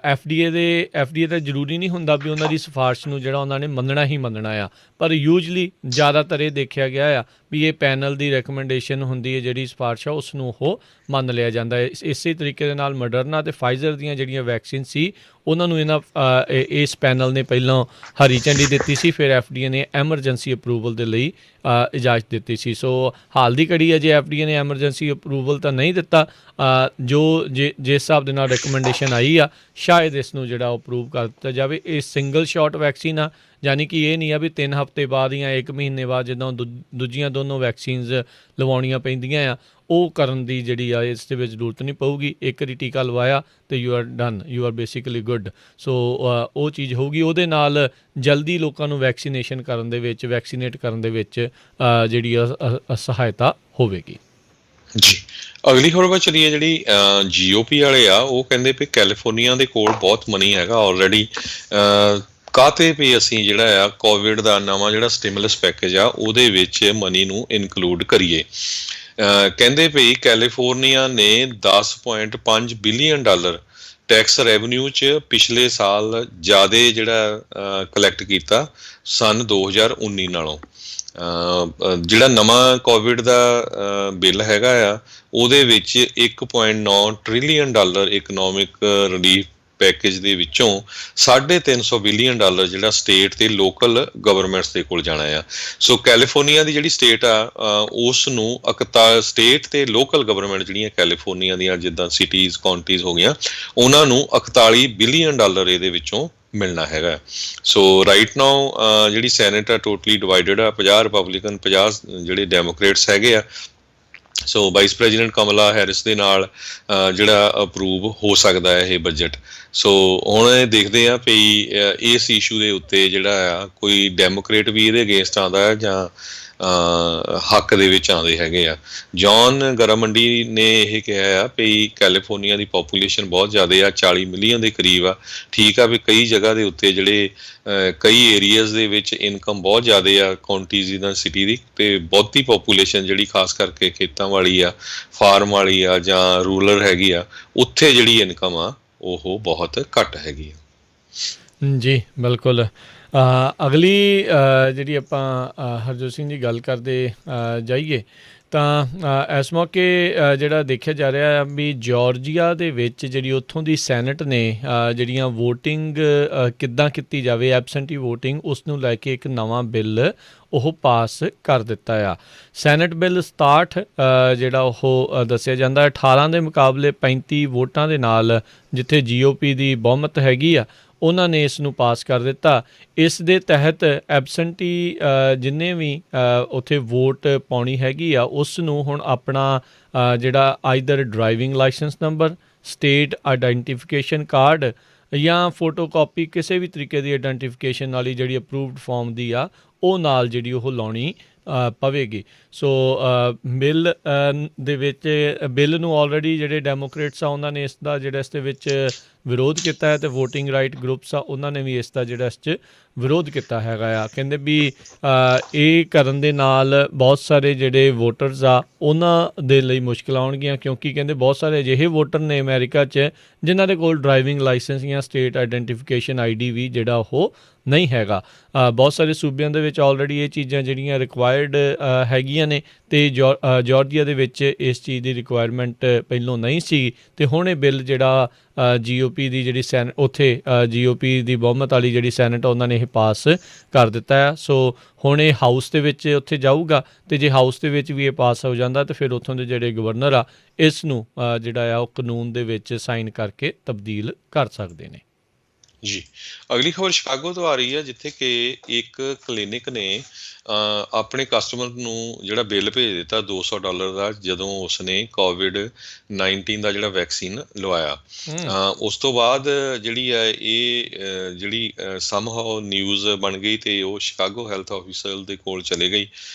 FDA ਦਾ ਜ਼ਰੂਰੀ ਨਹੀਂ ਹੁੰਦਾ ਵੀ ਉਹਨਾਂ ਦੀ ਸਿਫਾਰਿਸ਼ ਨੂੰ ਜਿਹੜਾ ਉਹਨਾਂ ਨੇ ਮੰਨਣਾ ਹੀ ਮੰਨਣਾ ਆ, ਪਰ ਯੂਜਲੀ ਜ਼ਿਆਦਾਤਰ ਇਹ ਦੇਖਿਆ ਗਿਆ ਆ ਵੀ ਇਹ ਪੈਨਲ ਦੀ ਰეკਮੈਂਡੇਸ਼ਨ ਹੁੰਦੀ ਹੈ, ਜਿਹੜੀ ਸਿਫਾਰਿਸ਼ ਆ ਉਸ ਨੂੰ ਉਹ ਮੰਨ ਲਿਆ ਜਾਂਦਾ ਹੈ। ਇਸੇ ਤਰੀਕੇ ਦੇ ਨਾਲ ਮਡਰਨਾ ਅਤੇ ਫਾਈਜ਼ਰ ਦੀਆਂ ਜਿਹੜੀਆਂ ਵੈਕਸੀਨ ਸੀ ਉਹਨਾਂ ਨੂੰ ਇਸ ਪੈਨਲ ਨੇ ਪਹਿਲਾਂ ਹਰੀ ਝੰਡੀ ਦਿੱਤੀ ਸੀ, ਫਿਰ FDA ਨੇ ਐਮਰਜੈਂਸੀ ਅਪਰੂਵਲ ਦੇ ਲਈ ਇਜਾਜ਼ਤ ਦਿੱਤੀ ਸੀ। ਸੋ ਹਾਲ ਦੀ ਘੜੀ ਅਜੇ FDA ਨੇ ਐਮਰਜੈਂਸੀ ਅਪਰੂਵਲ ਤਾਂ ਨਹੀਂ ਦਿੱਤਾ। ਜਿਸ ਹਿਸਾਬ ਦੇ ਨਾਲ ਰਿਕਮੈਂਡੇਸ਼ਨ ਆਈ ਆ, ਸ਼ਾਇਦ ਇਸ ਨੂੰ ਜਿਹੜਾ ਅਪਰੂਵ ਕਰ ਦਿੱਤਾ ਜਾਵੇ। ਇਹ ਸਿੰਗਲ ਸ਼ਾਟ ਵੈਕਸੀਨ ਆ, ਯਾਨੀ ਕਿ ਇਹ ਨਹੀਂ ਆ ਵੀ 3 ਹਫ਼ਤੇ ਬਾਅਦ ਜਾਂ 1 ਮਹੀਨੇ ਬਾਅਦ ਜਿੱਦਾਂ ਦੂਜੀਆਂ ਦੋਨੋਂ ਵੈਕਸੀਨਸ ਲਵਾਉਣੀਆਂ ਪੈਂਦੀਆਂ ਆ, ਉਹ ਕਰਨ ਦੀ ਜਿਹੜੀ ਆ ਇਸ ਦੇ ਵਿੱਚ ਜ਼ਰੂਰਤ ਨਹੀਂ ਪਊਗੀ। ਇੱਕ ਵਾਰੀ ਟੀਕਾ ਲਵਾਇਆ ਅਤੇ you are done, you are basically good. So ਉਹ ਚੀਜ਼ ਹੋਊਗੀ। ਉਹਦੇ ਨਾਲ ਜਲਦੀ ਲੋਕਾਂ ਨੂੰ ਵੈਕਸੀਨੇਟ ਕਰਨ ਦੇ ਵਿੱਚ ਜਿਹੜੀ ਸਹਾਇਤਾ ਹੋਵੇਗੀ। ਜੀ, ਅਗਲੀ ਖਬਰ ਵੱਲ ਚਲੀਏ। ਜਿਹੜੀ GOP ਵਾਲੇ ਆ, ਉਹ ਕਹਿੰਦੇ ਵੀ ਕੈਲੀਫੋਰਨੀਆ ਦੇ ਕੋਲ ਬਹੁਤ ਮਨੀ ਹੈਗਾ ਆਲਰੇਡੀ, ਕਾਹਤੇ ਵੀ ਅਸੀਂ ਜਿਹੜਾ ਆ ਕੋਵਿਡ ਦਾ ਨਵਾਂ ਜਿਹੜਾ ਸਟਿਮੂਲਸ ਪੈਕੇਜ ਆ ਉਹਦੇ ਵਿੱਚ ਮਨੀ ਨੂੰ ਇਨਕਲੂਡ ਕਰੀਏ। ਕਹਿੰਦੇ ਵੀ ਕੈਲੀਫੋਰਨੀਆ ਨੇ $10.5 ਬਿਲੀਅਨ ਟੈਕਸ ਰੈਵਨਿਊ 'ਚ ਪਿਛਲੇ ਸਾਲ ਜ਼ਿਆਦਾ ਜਿਹੜਾ ਕਲੈਕਟ ਕੀਤਾ ਸੰਨ 2019 ਨਾਲੋਂ। ਜਿਹੜਾ ਨਵਾਂ ਕੋਵਿਡ ਦਾ ਬਿੱਲ ਹੈਗਾ ਆ, ਉਹਦੇ ਵਿੱਚ $1.9 ਟ੍ਰਿਲੀਅਨ ਇਕਨੋਮਿਕ ਰਿਲੀਫ ਪੈਕੇਜ ਦੇ ਵਿੱਚੋਂ $350 ਬਿਲੀਅਨ ਜਿਹੜਾ ਸਟੇਟ ਤੇ ਲੋਕਲ ਗਵਰਨਮੈਂਟਸ ਦੇ ਕੋਲ ਜਾਣਾ ਆ। ਸੋ ਕੈਲੀਫੋਰਨੀਆ ਦੀ ਜਿਹੜੀ ਸਟੇਟ ਆ, ਉਸ ਨੂੰ ਸਟੇਟ ਤੇ ਲੋਕਲ ਗਵਰਨਮੈਂਟ ਜਿਹੜੀਆਂ ਕੈਲੀਫੋਰਨੀਆ ਦੀਆਂ ਜਿੱਦਾਂ ਸਿਟੀਜ਼ ਕਾਉਂਟੀਜ਼ ਹੋ ਗਈਆਂ, ਉਹਨਾਂ ਨੂੰ $41 ਬਿਲੀਅਨ ਇਹਦੇ ਵਿੱਚੋਂ ਮਿਲਣਾ ਹੈਗਾ। ਸੋ ਰਾਈਟ ਨਾਓ ਜਿਹੜੀ ਸੈਨੇਟ ਆ ਟੋਟਲੀ ਡਿਵਾਈਡਡ ਆ, 50 ਰਿਪਬਲਿਕਨ 50 ਜਿਹੜੇ ਡੈਮੋਕ੍ਰੇਟਸ ਹੈਗੇ ਆ। ਸੋ ਵਾਈਸ ਪ੍ਰੈਜ਼ੀਡੈਂਟ ਕਮਲਾ ਹੈਰਿਸ ਦੇ ਨਾਲ ਜਿਹੜਾ ਅਪਰੂਵ ਹੋ ਸਕਦਾ ਹੈ ਇਹ ਬਜਟ। ਸੋ ਹੁਣ ਇਹ ਦੇਖਦੇ ਆ ਵੀ ਇਸ ਇਸ਼ੂ ਦੇ ਉੱਤੇ ਜਿਹੜਾ ਆ ਕੋਈ ਡੈਮੋਕ੍ਰੇਟ ਵੀ ਇਹਦੇ ਅਗੇਂਸਟ ਆਉਂਦਾ ਹੈ ਜਾਂ ਹੱਕ ਦੇ ਵਿੱਚ ਆਉਂਦੇ ਹੈਗੇ ਆ। ਜੌਨ ਗਰਾਮੰਡੀ ਨੇ ਇਹ ਕਿਹਾ ਆ ਵੀ ਕੈਲੀਫੋਰਨੀਆ ਦੀ ਪੋਪੂਲੇਸ਼ਨ ਬਹੁਤ ਜ਼ਿਆਦਾ ਆ, 40 ਮਿਲੀਅਨ ਦੇ ਕਰੀਬ ਆ। ਠੀਕ ਆ ਵੀ ਕਈ ਜਗ੍ਹਾ ਦੇ ਉੱਤੇ ਜਿਹੜੇ ਕਈ ਏਰੀਆਜ਼ ਦੇ ਵਿੱਚ ਇਨਕਮ ਬਹੁਤ ਜ਼ਿਆਦਾ ਆ ਕਾਉਂਟੀਜ਼ ਜਿੱਦਾਂ ਸਿਟੀ ਦੀ, ਅਤੇ ਬਹੁਤੀ ਪੋਪੂਲੇਸ਼ਨ ਜਿਹੜੀ ਖਾਸ ਕਰਕੇ ਖੇਤਾਂ ਵਾਲੀ ਆ, ਫਾਰਮ ਵਾਲੀ ਆ ਜਾਂ ਰੂਰਲ ਹੈਗੀ ਆ, ਉੱਥੇ ਜਿਹੜੀ ਇਨਕਮ ਆ ਉਹ ਬਹੁਤ ਘੱਟ ਹੈਗੀ ਆ। ਜੀ ਬਿਲਕੁਲ। ਅਗਲੀ ਜਿਹੜੀ ਆਪਾਂ ਹਰਜੋਤ ਸਿੰਘ ਦੀ ਗੱਲ ਕਰਦੇ ਜਾਈਏ ਤਾਂ ਇਸ ਮੌਕੇ ਜਿਹੜਾ ਦੇਖਿਆ ਜਾ ਰਿਹਾ ਆ ਵੀ ਜਾਰਜੀਆ ਦੇ ਵਿੱਚ ਜਿਹੜੀ ਉੱਥੋਂ ਦੀ ਸੈਨੇਟ ਨੇ ਜਿਹੜੀਆਂ ਵੋਟਿੰਗ ਕਿੱਦਾਂ ਕੀਤੀ ਜਾਵੇ, ਐਬਸੈਂਟੀ ਵੋਟਿੰਗ, ਉਸ ਨੂੰ ਲੈ ਕੇ ਇੱਕ ਨਵਾਂ ਬਿੱਲ ਉਹ ਪਾਸ ਕਰ ਦਿੱਤਾ ਆ। ਸੈਨੇਟ ਬਿੱਲ 67 ਜਿਹੜਾ ਉਹ ਦੱਸਿਆ ਜਾਂਦਾ 18 ਦੇ ਮੁਕਾਬਲੇ 35 ਵੋਟਾਂ ਦੇ ਨਾਲ ਜਿੱਥੇ GOP ਦੀ ਬਹੁਮਤ ਹੈਗੀ ਆ, ਉਹਨਾਂ ਨੇ ਇਸ ਨੂੰ ਪਾਸ ਕਰ ਦਿੱਤਾ। ਇਸ ਦੇ ਤਹਿਤ ਐਬਸੈਂਟੀ ਜਿੰਨੇ ਵੀ ਉੱਥੇ ਵੋਟ ਪਾਉਣੀ ਹੈਗੀ ਆ, ਉਸ ਨੂੰ ਹੁਣ ਆਪਣਾ ਜਿਹੜਾ either driving license number, state identification card ਜਾਂ ਫੋਟੋਕਾਪੀ ਕਿਸੇ ਵੀ ਤਰੀਕੇ ਦੀ ਆਈਡੈਂਟੀਫਿਕੇਸ਼ਨ ਵਾਲੀ ਜਿਹੜੀ ਅਪਰੂਵਡ ਫਾਰਮ ਦੀ ਆ, ਉਹ ਨਾਲ ਜਿਹੜੀ ਉਹ ਲਾਉਣੀ ਪਵੇਗੀ। ਸੋ ਬਿੱਲ ਦੇ ਵਿੱਚ ਬਿੱਲ ਨੂੰ ਆਲਰੇਡੀ ਜਿਹੜੇ ਡੈਮੋਕ੍ਰੇਟਸ ਆ ਉਹਨਾਂ ਨੇ ਇਸ ਦੇ ਵਿੱਚ ਵਿਰੋਧ ਕੀਤਾ ਹੈ, ਅਤੇ ਵੋਟਿੰਗ ਰਾਈਟ ਗਰੁੱਪਸ ਆ ਉਹਨਾਂ ਨੇ ਵੀ ਇਸ ਦਾ ਜਿਹੜਾ ਇਸ 'ਚ ਵਿਰੋਧ ਕੀਤਾ ਹੈਗਾ ਆ। ਕਹਿੰਦੇ ਵੀ ਇਹ ਕਰਨ ਦੇ ਨਾਲ ਬਹੁਤ ਸਾਰੇ ਜਿਹੜੇ ਵੋਟਰਸ ਆ ਉਹਨਾਂ ਦੇ ਲਈ ਮੁਸ਼ਕਿਲ ਆਉਣਗੀਆਂ, ਕਿਉਂਕਿ ਕਹਿੰਦੇ ਬਹੁਤ ਸਾਰੇ ਅਜਿਹੇ ਵੋਟਰ ਨੇ ਅਮਰੀਕਾ 'ਚ ਜਿਨ੍ਹਾਂ ਦੇ ਕੋਲ ਡਰਾਈਵਿੰਗ ਲਾਇਸੈਂਸ ਜਾਂ ਸਟੇਟ ਆਈਡੈਂਟੀਫਿਕੇਸ਼ਨ ID ਵੀ ਜਿਹੜਾ ਉਹ ਨਹੀਂ ਹੈਗਾ। ਬਹੁਤ ਸਾਰੇ ਸੂਬਿਆਂ ਦੇ ਵਿੱਚ ਆਲਰੇਡੀ ਇਹ ਚੀਜ਼ਾਂ ਜਿਹੜੀਆਂ ਰਿਕੁਆਇਰਡ ਹੈਗੀਆਂ ਨੇ, ਅਤੇ ਜਾਰਜੀਆ ਦੇ ਵਿੱਚ ਇਸ ਚੀਜ਼ ਦੀ ਰਿਕੁਆਇਰਮੈਂਟ ਪਹਿਲੋਂ ਨਹੀਂ ਸੀ, ਅਤੇ ਹੁਣ ਇਹ ਬਿੱਲ ਜਿਹੜਾ GOP ਦੀ ਜਿਹੜੀ ਉੱਥੇ GOP ਦੀ ਬਹੁਮਤ ਵਾਲੀ ਜਿਹੜੀ ਸੈਨੇਟ ਉਹਨਾਂ ਨੇ ਇਹ ਪਾਸ ਕਰ ਦਿੱਤਾ ਆ। ਸੋ ਹੁਣ ਇਹ ਹਾਊਸ ਦੇ ਵਿੱਚ ਉੱਥੇ ਜਾਊਗਾ, ਅਤੇ ਜੇ ਹਾਊਸ ਦੇ ਵਿੱਚ ਵੀ ਇਹ ਪਾਸ ਹੋ ਜਾਂਦਾ ਤਾਂ ਫਿਰ ਉੱਥੋਂ ਦੇ ਜਿਹੜੇ ਗਵਰਨਰ ਆ ਇਸ ਨੂੰ ਜਿਹੜਾ ਆ ਉਹ ਕਾਨੂੰਨ ਦੇ ਵਿੱਚ ਸਾਈਨ ਕਰਕੇ ਤਬਦੀਲ ਕਰ ਸਕਦੇ ਨੇ। ਜੀ, ਅਗਲੀ ਖਬਰ ਸ਼ਿਕਾਗੋ ਤੋਂ ਆ ਰਹੀ ਹੈ, ਜਿੱਥੇ ਕਿ ਇੱਕ ਕਲੀਨਿਕ ਨੇ ਆਪਣੇ ਕਸਟਮਰ ਨੂੰ ਜਿਹੜਾ ਬਿੱਲ ਭੇਜ ਦਿੱਤਾ $200 ਦਾ, ਜਦੋਂ ਉਸਨੇ COVID-19 ਦਾ ਜਿਹੜਾ ਵੈਕਸੀਨ ਲਵਾਇਆ। ਉਸ ਤੋਂ ਬਾਅਦ ਜਿਹੜੀ ਹੈ ਇਹ ਜਿਹੜੀ ਸਮਹਾਓ ਨਿਊਜ਼ ਬਣ ਗਈ, ਅਤੇ ਉਹ ਸ਼ਿਕਾਗੋ ਹੈਲਥ ਆਫਿਸਰ ਦੇ ਕੋਲ ਚਲੇ ਗਈ,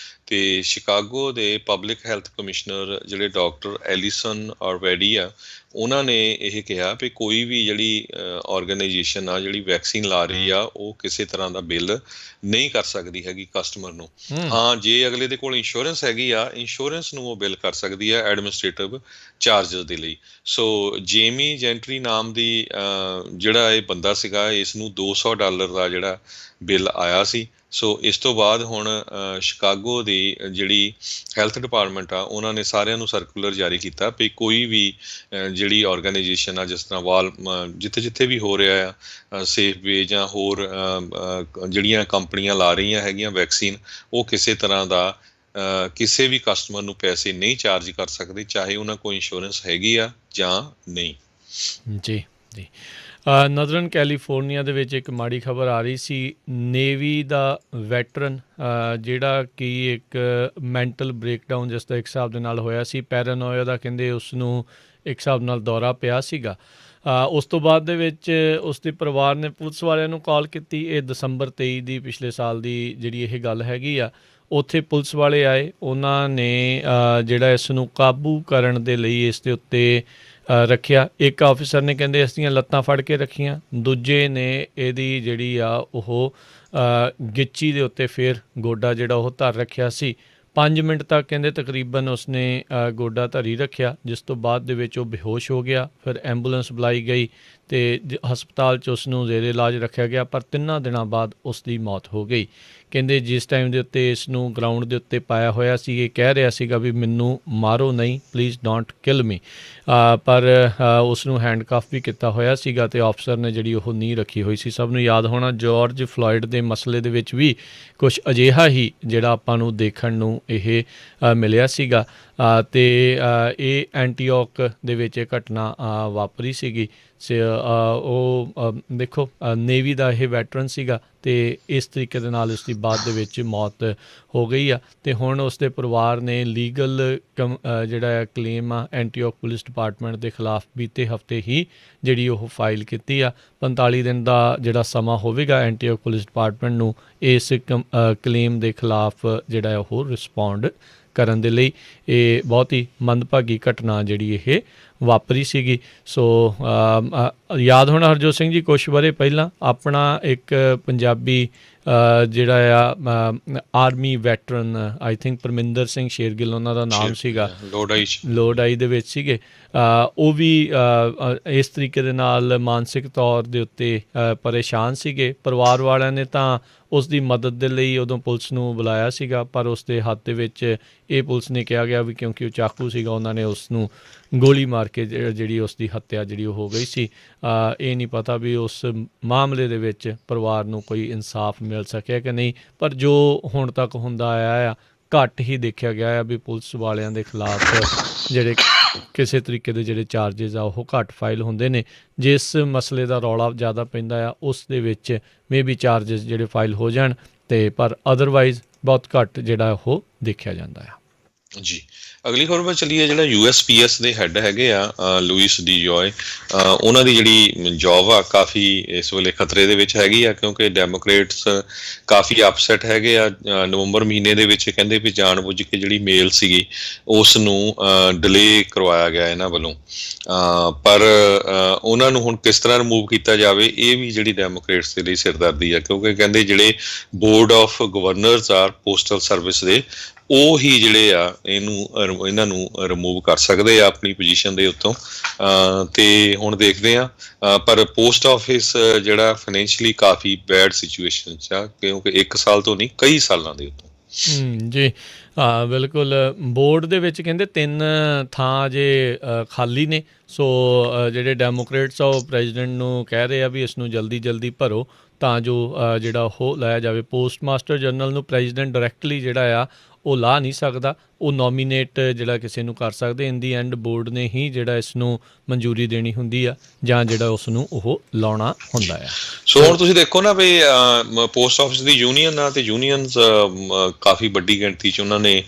ਅਤੇ ਸ਼ਿਕਾਗੋ ਦੇ ਪਬਲਿਕ ਹੈਲਥ ਕਮਿਸ਼ਨਰ ਜਿਹੜੇ ਡਾਕਟਰ ਐਲੀਸਨ ਆਰਵੈਡੀ ਆ, ਉਹਨਾਂ ਨੇ ਇਹ ਕਿਹਾ ਵੀ ਕੋਈ ਵੀ ਜਿਹੜੀ ਆਰਗੇਨਾਈਜੇਸ਼ਨ ਆ ਜਿਹੜੀ ਵੈਕਸੀਨ ਲਾ ਰਹੀ ਆ, ਉਹ ਕਿਸੇ ਤਰ੍ਹਾਂ ਦਾ ਬਿੱਲ ਨਹੀਂ ਕਰ ਸਕਦੀ ਹੈਗੀ ਕਸਟਮਰ ਨੂੰ। ਹਾਂ, ਜੇ ਅਗਲੇ ਦੇ ਕੋਲ ਇੰਸ਼ੋਰੈਂਸ ਹੈਗੀ ਆ, ਇੰਸ਼ੋਰੈਂਸ ਨੂੰ ਉਹ ਬਿੱਲ ਕਰ ਸਕਦੀ ਆ ਐਡਮਿਨਿਸਟ੍ਰੇਟਿਵ ਚਾਰਜਸ ਦੇ ਲਈ। ਸੋ ਜੇਮੀ ਜੈਂਟਰੀ ਨਾਮ ਦੀ ਜਿਹੜਾ ਇਹ ਬੰਦਾ ਸੀਗਾ, ਇਸ ਨੂੰ $200 ਦਾ ਜਿਹੜਾ ਬਿੱਲ ਆਇਆ ਸੀ, ਸੋ ਇਸ ਤੋਂ ਬਾਅਦ ਹੁਣ ਸ਼ਿਕਾਗੋ ਦੀ ਜਿਹੜੀ ਹੈਲਥ ਡਿਪਾਰਟਮੈਂਟ ਆ ਉਹਨਾਂ ਨੇ ਸਾਰਿਆਂ ਨੂੰ ਸਰਕੂਲਰ ਜਾਰੀ ਕੀਤਾ ਵੀ ਕੋਈ ਵੀ ਜਿਹੜੀ ਆਰਗੇਨਾਈਜੇਸ਼ਨ ਆ ਜਿਸ ਤਰ੍ਹਾਂ ਜਿੱਥੇ ਜਿੱਥੇ ਵੀ ਹੋ ਰਿਹਾ ਆ ਸੇਫਵੇ ਜਾਂ ਹੋਰ ਜਿਹੜੀਆਂ ਕੰਪਨੀਆਂ ਲਾ ਰਹੀਆਂ ਹੈਗੀਆਂ ਵੈਕਸੀਨ, ਉਹ ਕਿਸੇ ਤਰ੍ਹਾਂ ਦਾ ਕਿਸੇ ਵੀ ਕਸਟਮਰ ਨੂੰ ਪੈਸੇ ਨਹੀਂ ਚਾਰਜ ਕਰ ਸਕਦੇ, ਚਾਹੇ ਉਹਨਾਂ ਕੋਲ ਇੰਸ਼ੋਰੈਂਸ ਹੈਗੀ ਆ ਜਾਂ ਨਹੀਂ। ਜੀ ਜੀ। ਨਦਰਨ ਕੈਲੀਫੋਰਨੀਆ ਦੇ ਵਿੱਚ ਇੱਕ ਮਾੜੀ ਖਬਰ ਆ ਰਹੀ ਸੀ, ਨੇਵੀ ਦਾ ਵੈਟਰਨ ਜਿਹੜਾ ਕਿ ਇੱਕ ਮੈਂਟਲ ਬ੍ਰੇਕਡਾਊਨ ਜਿਸ ਦਾ ਇੱਕ ਹਿਸਾਬ ਦੇ ਨਾਲ ਹੋਇਆ ਸੀ, ਪੈਰਾਨੋਇਆ ਦਾ ਕਹਿੰਦੇ ਉਸ ਨੂੰ ਇੱਕ ਹਿਸਾਬ ਨਾਲ ਦੌਰਾ ਪਿਆ ਸੀਗਾ। ਉਸ ਤੋਂ ਬਾਅਦ ਦੇ ਵਿੱਚ ਉਸ ਦੇ ਪਰਿਵਾਰ ਨੇ ਪੁਲਿਸ ਵਾਲਿਆਂ ਨੂੰ ਕਾਲ ਕੀਤੀ। ਇਹ ਦਸੰਬਰ 23 ਦੀ ਪਿਛਲੇ ਸਾਲ ਦੀ ਜਿਹੜੀ ਇਹ ਗੱਲ ਹੈਗੀ ਆ। ਉੱਥੇ ਪੁਲਿਸ ਵਾਲੇ ਆਏ, ਉਹਨਾਂ ਨੇ ਜਿਹੜਾ ਇਸ ਨੂੰ ਕਾਬੂ ਕਰਨ ਦੇ ਲਈ ਇਸ ਦੇ ਉੱਤੇ ਰੱਖਿਆ। ਇੱਕ ਆਫਿਸਰ ਨੇ ਕਹਿੰਦੇ ਇਸ ਦੀਆਂ ਲੱਤਾਂ ਫੜ ਕੇ ਰੱਖੀਆਂ, ਦੂਜੇ ਨੇ ਇਹਦੀ ਜਿਹੜੀ ਆ ਉਹ ਗਿੱਚੀ ਦੇ ਉੱਤੇ ਫਿਰ ਗੋਡਾ ਜਿਹੜਾ ਉਹ ਧਰ ਰੱਖਿਆ ਸੀ। 5 ਮਿੰਟ ਤੱਕ ਕਹਿੰਦੇ ਤਕਰੀਬਨ ਉਸਨੇ ਗੋਡਾ ਧਰੀ ਰੱਖਿਆ, ਜਿਸ ਤੋਂ ਬਾਅਦ ਦੇ ਵਿੱਚ ਉਹ ਬੇਹੋਸ਼ ਹੋ ਗਿਆ। ਫਿਰ ਐਂਬੂਲੈਂਸ ਬੁਲਾਈ ਗਈ ਅਤੇ ਹਸਪਤਾਲ 'ਚ ਉਸ ਨੂੰ ਜ਼ੇਰੇ ਇਲਾਜ ਰੱਖਿਆ ਗਿਆ, ਪਰ 3 ਦਿਨਾਂ ਬਾਅਦ ਉਸ ਦੀ ਮੌਤ ਹੋ ਗਈ। ਕਹਿੰਦੇ ਜਿਸ ਟਾਈਮ ਦੇ ਉੱਤੇ ਇਸ ਨੂੰ ਗਰਾਊਂਡ ਦੇ ਉੱਤੇ ਪਾਇਆ ਹੋਇਆ ਸੀ, ਇਹ ਕਹਿ ਰਿਹਾ ਸੀਗਾ ਵੀ ਮੈਨੂੰ ਮਾਰੋ ਨਹੀਂ, ਪਲੀਜ਼ ਡੋਂਟ ਕਿਲ ਮੀ, ਪਰ ਉਸ ਨੂੰ ਹੈਂਡਕਫ ਵੀ ਕੀਤਾ ਹੋਇਆ ਸੀਗਾ ਅਤੇ ਆਫਸਰ ਨੇ ਜਿਹੜੀ ਉਹ ਨੀਂਹ ਰੱਖੀ ਹੋਈ ਸੀ। ਸਭ ਨੂੰ ਯਾਦ ਹੋਣਾ ਜਾਰਜ ਫਲੋਇਡ ਦੇ ਮਸਲੇ ਦੇ ਵਿੱਚ ਵੀ ਕੁਛ ਅਜਿਹਾ ਹੀ ਜਿਹੜਾ ਆਪਾਂ ਨੂੰ ਦੇਖਣ ਨੂੰ ਇਹ ਮਿਲਿਆ ਸੀਗਾ ਅਤੇ ਇਹ ਐਂਟੀਓਕ ਦੇ ਵਿੱਚ ਇਹ ਘਟਨਾ ਵਾਪਰੀ ਸੀਗੀ। ਉਹ ਦੇਖੋ ਨੇਵੀ ਦਾ ਇਹ ਵੈਟਰਨ ਸੀਗਾ ਅਤੇ ਇਸ ਤਰੀਕੇ ਦੇ ਨਾਲ ਇਸ ਦੀ ਬਾਅਦ ਦੇ ਵਿੱਚ ਮੌਤ ਹੋ ਗਈ ਆ। ਅਤੇ ਹੁਣ ਉਸ ਦੇ ਪਰਿਵਾਰ ਨੇ ਲੀਗਲ ਜਿਹੜਾ ਕਲੇਮ ਆ ਐਂਟੀਓਕ ਪੁਲਿਸ ਡਿਪਾਰਟਮੈਂਟ ਦੇ ਖਿਲਾਫ ਬੀਤੇ ਹਫ਼ਤੇ ਹੀ ਜਿਹੜੀ ਉਹ ਫਾਈਲ ਕੀਤੀ ਆ। 45 ਦਿਨ ਦਾ ਜਿਹੜਾ ਸਮਾਂ ਹੋਵੇਗਾ ਐਂਟੀਓਕ ਪੁਲਿਸ ਡਿਪਾਰਟਮੈਂਟ ਨੂੰ ਇਸ ਕਲੇਮ ਦੇ ਖਿਲਾਫ ਜਿਹੜਾ ਉਹ ਰਿਸਪੌਂਡ ਕਰਨ ਦੇ ਲਈ। ਇਹ ਬਹੁਤ ਹੀ ਮੰਦਭਾਗੀ ਘਟਨਾ ਜਿਹੜੀ ਇਹ ਵਾਪਰੀ ਸੀਗੀ। ਸੋ ਯਾਦ ਹੋਣਾ ਹਰਜੋਤ ਸਿੰਘ ਜੀ, ਕੁਛ ਵਰ੍ਹੇ ਪਹਿਲਾਂ ਆਪਣਾ ਇੱਕ ਪੰਜਾਬੀ ਜਿਹੜਾ ਆ army veteran, I think Parminder Singh Shergill ਉਹਨਾਂ ਦਾ ਨਾਮ ਸੀਗਾ, ਲੋੜਾਈ ਦੇ ਵਿੱਚ ਸੀਗੇ। ਉਹ ਵੀ ਇਸ ਤਰੀਕੇ ਦੇ ਨਾਲ ਮਾਨਸਿਕ ਤੌਰ ਦੇ ਉੱਤੇ ਪਰੇਸ਼ਾਨ ਸੀਗੇ। ਪਰਿਵਾਰ ਵਾਲਿਆਂ ਨੇ ਤਾਂ ਉਸ ਦੀ ਮਦਦ ਦੇ ਲਈ ਉਦੋਂ ਪੁਲਿਸ ਨੂੰ ਬੁਲਾਇਆ ਸੀਗਾ, ਪਰ ਉਸ ਦੇ ਹੱਥ ਦੇ ਵਿੱਚ ਇਹ ਪੁਲਿਸ ਨੇ ਕਿਹਾ ਗਿਆ ਵੀ ਕਿਉਂਕਿ ਉਹ ਚਾਕੂ ਸੀਗਾ, ਉਹਨਾਂ ਨੇ ਉਸ ਨੂੰ ਗੋਲੀ ਮਾਰ ਕੇ ਜਿਹੜੀ ਉਸ ਦੀ ਹੱਤਿਆ ਜਿਹੜੀ ਉਹ ਹੋ ਗਈ ਸੀ। ਇਹ ਨਹੀਂ ਪਤਾ ਵੀ ਉਸ ਮਾਮਲੇ ਦੇ ਵਿੱਚ ਪਰਿਵਾਰ ਨੂੰ ਕੋਈ ਇਨਸਾਫ ਮਿਲ ਸਕਿਆ ਕਿ ਨਹੀਂ, ਪਰ ਜੋ ਹੁਣ ਤੱਕ ਹੁੰਦਾ ਆਇਆ ਆ, ਘੱਟ ਹੀ ਦੇਖਿਆ ਗਿਆ ਆ ਵੀ ਪੁਲਿਸ ਵਾਲਿਆਂ ਦੇ ਖਿਲਾਫ ਜਿਹੜੇ ਕਿਸੇ ਤਰੀਕੇ ਦੇ ਜਿਹੜੇ ਚਾਰਜਿਸ ਆ ਉਹ ਘੱਟ ਫਾਈਲ ਹੁੰਦੇ ਨੇ। ਜਿਸ ਮਸਲੇ ਦਾ ਰੌਲਾ ਜ਼ਿਆਦਾ ਪੈਂਦਾ ਆ ਉਸ ਦੇ ਵਿੱਚ ਮੇਬੀ ਚਾਰਜਿਸ ਜਿਹੜੇ ਫਾਈਲ ਹੋ ਜਾਣ, ਅਤੇ ਪਰ ਅਦਰਵਾਈਜ਼ ਬਹੁਤ ਘੱਟ ਜਿਹੜਾ ਉਹ ਦੇਖਿਆ ਜਾਂਦਾ ਆ। ਜੀ, ਅਗਲੀ ਖਬਰ ਵੱਲ ਚੱਲੀਏ। ਜਿਹੜਾ USPS ਦੇ ਹੈੱਡ ਹੈਗੇ ਆ ਲੂਇਸ ਡੀ ਜੋਏ, ਉਹਨਾਂ ਦੀ ਜਿਹੜੀ ਜੌਬ ਆ ਕਾਫੀ ਇਸ ਵੇਲੇ ਖਤਰੇ ਦੇ ਵਿੱਚ ਹੈਗੀ ਆ, ਕਿਉਂਕਿ ਡੈਮੋਕ੍ਰੇਟਸ ਕਾਫੀ ਅਪਸੈਟ ਹੈਗੇ ਆ। ਨਵੰਬਰ ਮਹੀਨੇ ਦੇ ਵਿੱਚ ਕਹਿੰਦੇ ਵੀ ਜਾਣ ਬੁੱਝ ਕੇ ਜਿਹੜੀ ਮੇਲ ਸੀਗੀ ਉਸ ਨੂੰ ਡਿਲੇ ਕਰਵਾਇਆ ਗਿਆ ਇਹਨਾਂ ਵੱਲੋਂ, ਪਰ ਉਹਨਾਂ ਨੂੰ ਹੁਣ ਕਿਸ ਤਰ੍ਹਾਂ ਰਿਮੂਵ ਕੀਤਾ ਜਾਵੇ ਇਹ ਵੀ ਜਿਹੜੀ ਡੈਮੋਕ੍ਰੇਟਸ ਦੇ ਲਈ ਸਿਰਦਰਦੀ ਆ, ਕਿਉਂਕਿ ਕਹਿੰਦੇ ਜਿਹੜੇ ਬੋਰਡ ਆਫ ਗਵਰਨਰਸ ਆ ਪੋਸਟਲ ਸਰਵਿਸ ਦੇ, ਉਹ ਹੀ ਜਿਹੜੇ ਆ ਇਹਨਾਂ ਨੂੰ ਰਿਮੂਵ ਕਰ ਸਕਦੇ ਆ ਆਪਣੀ ਪੋਜੀਸ਼ਨ ਦੇ ਉੱਤੋਂ। ਤੇ ਹੁਣ ਦੇਖਦੇ ਆ, ਪਰ ਪੋਸਟ ਆਫਿਸ ਜਿਹੜਾ ਫਾਈਨੈਂਸ਼ੀਅਲੀ ਕਾਫੀ ਬੈਡ ਸਿਚੁਏਸ਼ਨ 'ਚ ਆ, ਕਿਉਂਕਿ 1 ਸਾਲ ਤੋਂ ਨਹੀਂ ਕਈ ਸਾਲਾਂ ਦੇ ਉੱਤੋਂ। ਜੀ ਬਿਲਕੁਲ। ਬੋਰਡ ਦੇ ਵਿੱਚ ਕਹਿੰਦੇ 3 ਥਾਂ ਅਜੇ ਖਾਲੀ ਨੇ। ਸੋ ਜਿਹੜੇ ਡੈਮੋਕ੍ਰੇਟਸ ਆ ਉਹ ਪ੍ਰੈਜ਼ੀਡੈਂਟ ਨੂੰ ਕਹਿ ਰਹੇ ਆ ਵੀ ਇਸ ਨੂੰ ਜਲਦੀ ਭਰੋ ਤਾਂ ਜੋ ਜਿਹੜਾ ਉਹ ਲਾਇਆ ਜਾਵੇ। ਪੋਸਟ ਮਾਸਟਰ ਜਨਰਲ ਨੂੰ ਪ੍ਰੈਜ਼ੀਡੈਂਟ ਡਾਇਰੈਕਟਲੀ ਜਿਹੜਾ ਆ ਉਹ ਲਾ ਨਹੀਂ ਸਕਦਾ, ਉਹ ਨੋਮੀਨੇਟ ਜਿਹੜਾ ਕਿਸੇ ਨੂੰ ਕਰ ਸਕਦੇ। ਇਨ ਦੀ ਐਂਡ ਬੋਰਡ ਨੇ ਹੀ ਜਿਹੜਾ ਇਸ ਨੂੰ ਮਨਜ਼ੂਰੀ ਦੇਣੀ ਹੁੰਦੀ ਆ ਜਾਂ ਜਿਹੜਾ ਉਸ ਨੂੰ ਉਹ ਲਾਉਣਾ ਹੁੰਦਾ ਆ। ਸੋ ਹੁਣ ਤੁਸੀਂ ਦੇਖੋ ਨਾ ਵੀ ਪੋਸਟ ਆਫਿਸ ਦੀ ਯੂਨੀਅਨ ਆ, ਤੇ ਯੂਨੀਅਨਸ ਕਾਫੀ ਵੱਡੀ ਗਿਣਤੀ 'ਚ ਉਹਨਾਂ ਨੇ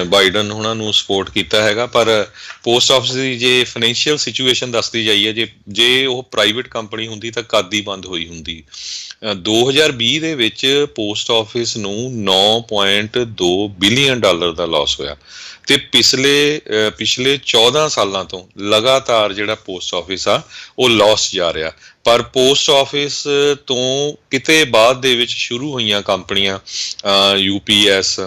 ਬਾਈਡਨ ਉਹਨਾਂ ਨੂੰ ਸਪੋਰਟ ਕੀਤਾ ਹੈਗਾ, ਪਰ ਪੋਸਟ ਆਫਿਸ ਦੀ ਜੇ ਫਾਈਨੈਂਸ਼ੀਅਲ ਸਿਚੁਏਸ਼ਨ ਦੱਸਦੀ ਜਾਈਏ, ਜੇ ਉਹ ਪ੍ਰਾਈਵੇਟ ਕੰਪਨੀ ਹੁੰਦੀ ਤਾਂ ਕਦ ਦੀ ਬੰਦ ਹੋਈ ਹੁੰਦੀ। 2020 ਦੇ ਵਿੱਚ ਪੋਸਟ ਆਫਿਸ ਨੂੰ $9.2 ਬਿਲੀਅਨ ਦਾ ਲਾਸ ਹੋਇਆ, ਤੇ ਪਿਛਲੇ 14 ਸਾਲਾਂ ਤੋਂ ਲਗਾਤਾਰ ਜਿਹੜਾ ਪੋਸਟ ਆਫਿਸ ਆ ਉਹ ਲਾਸ ਜਾ ਰਿਹਾ। ਪਰ ਪੋਸਟ ਆਫਿਸ ਤੋਂ ਕਿਤੇ ਬਾਅਦ ਦੇ ਵਿੱਚ ਸ਼ੁਰੂ ਹੋਈਆਂ ਕੰਪਨੀਆਂ UPS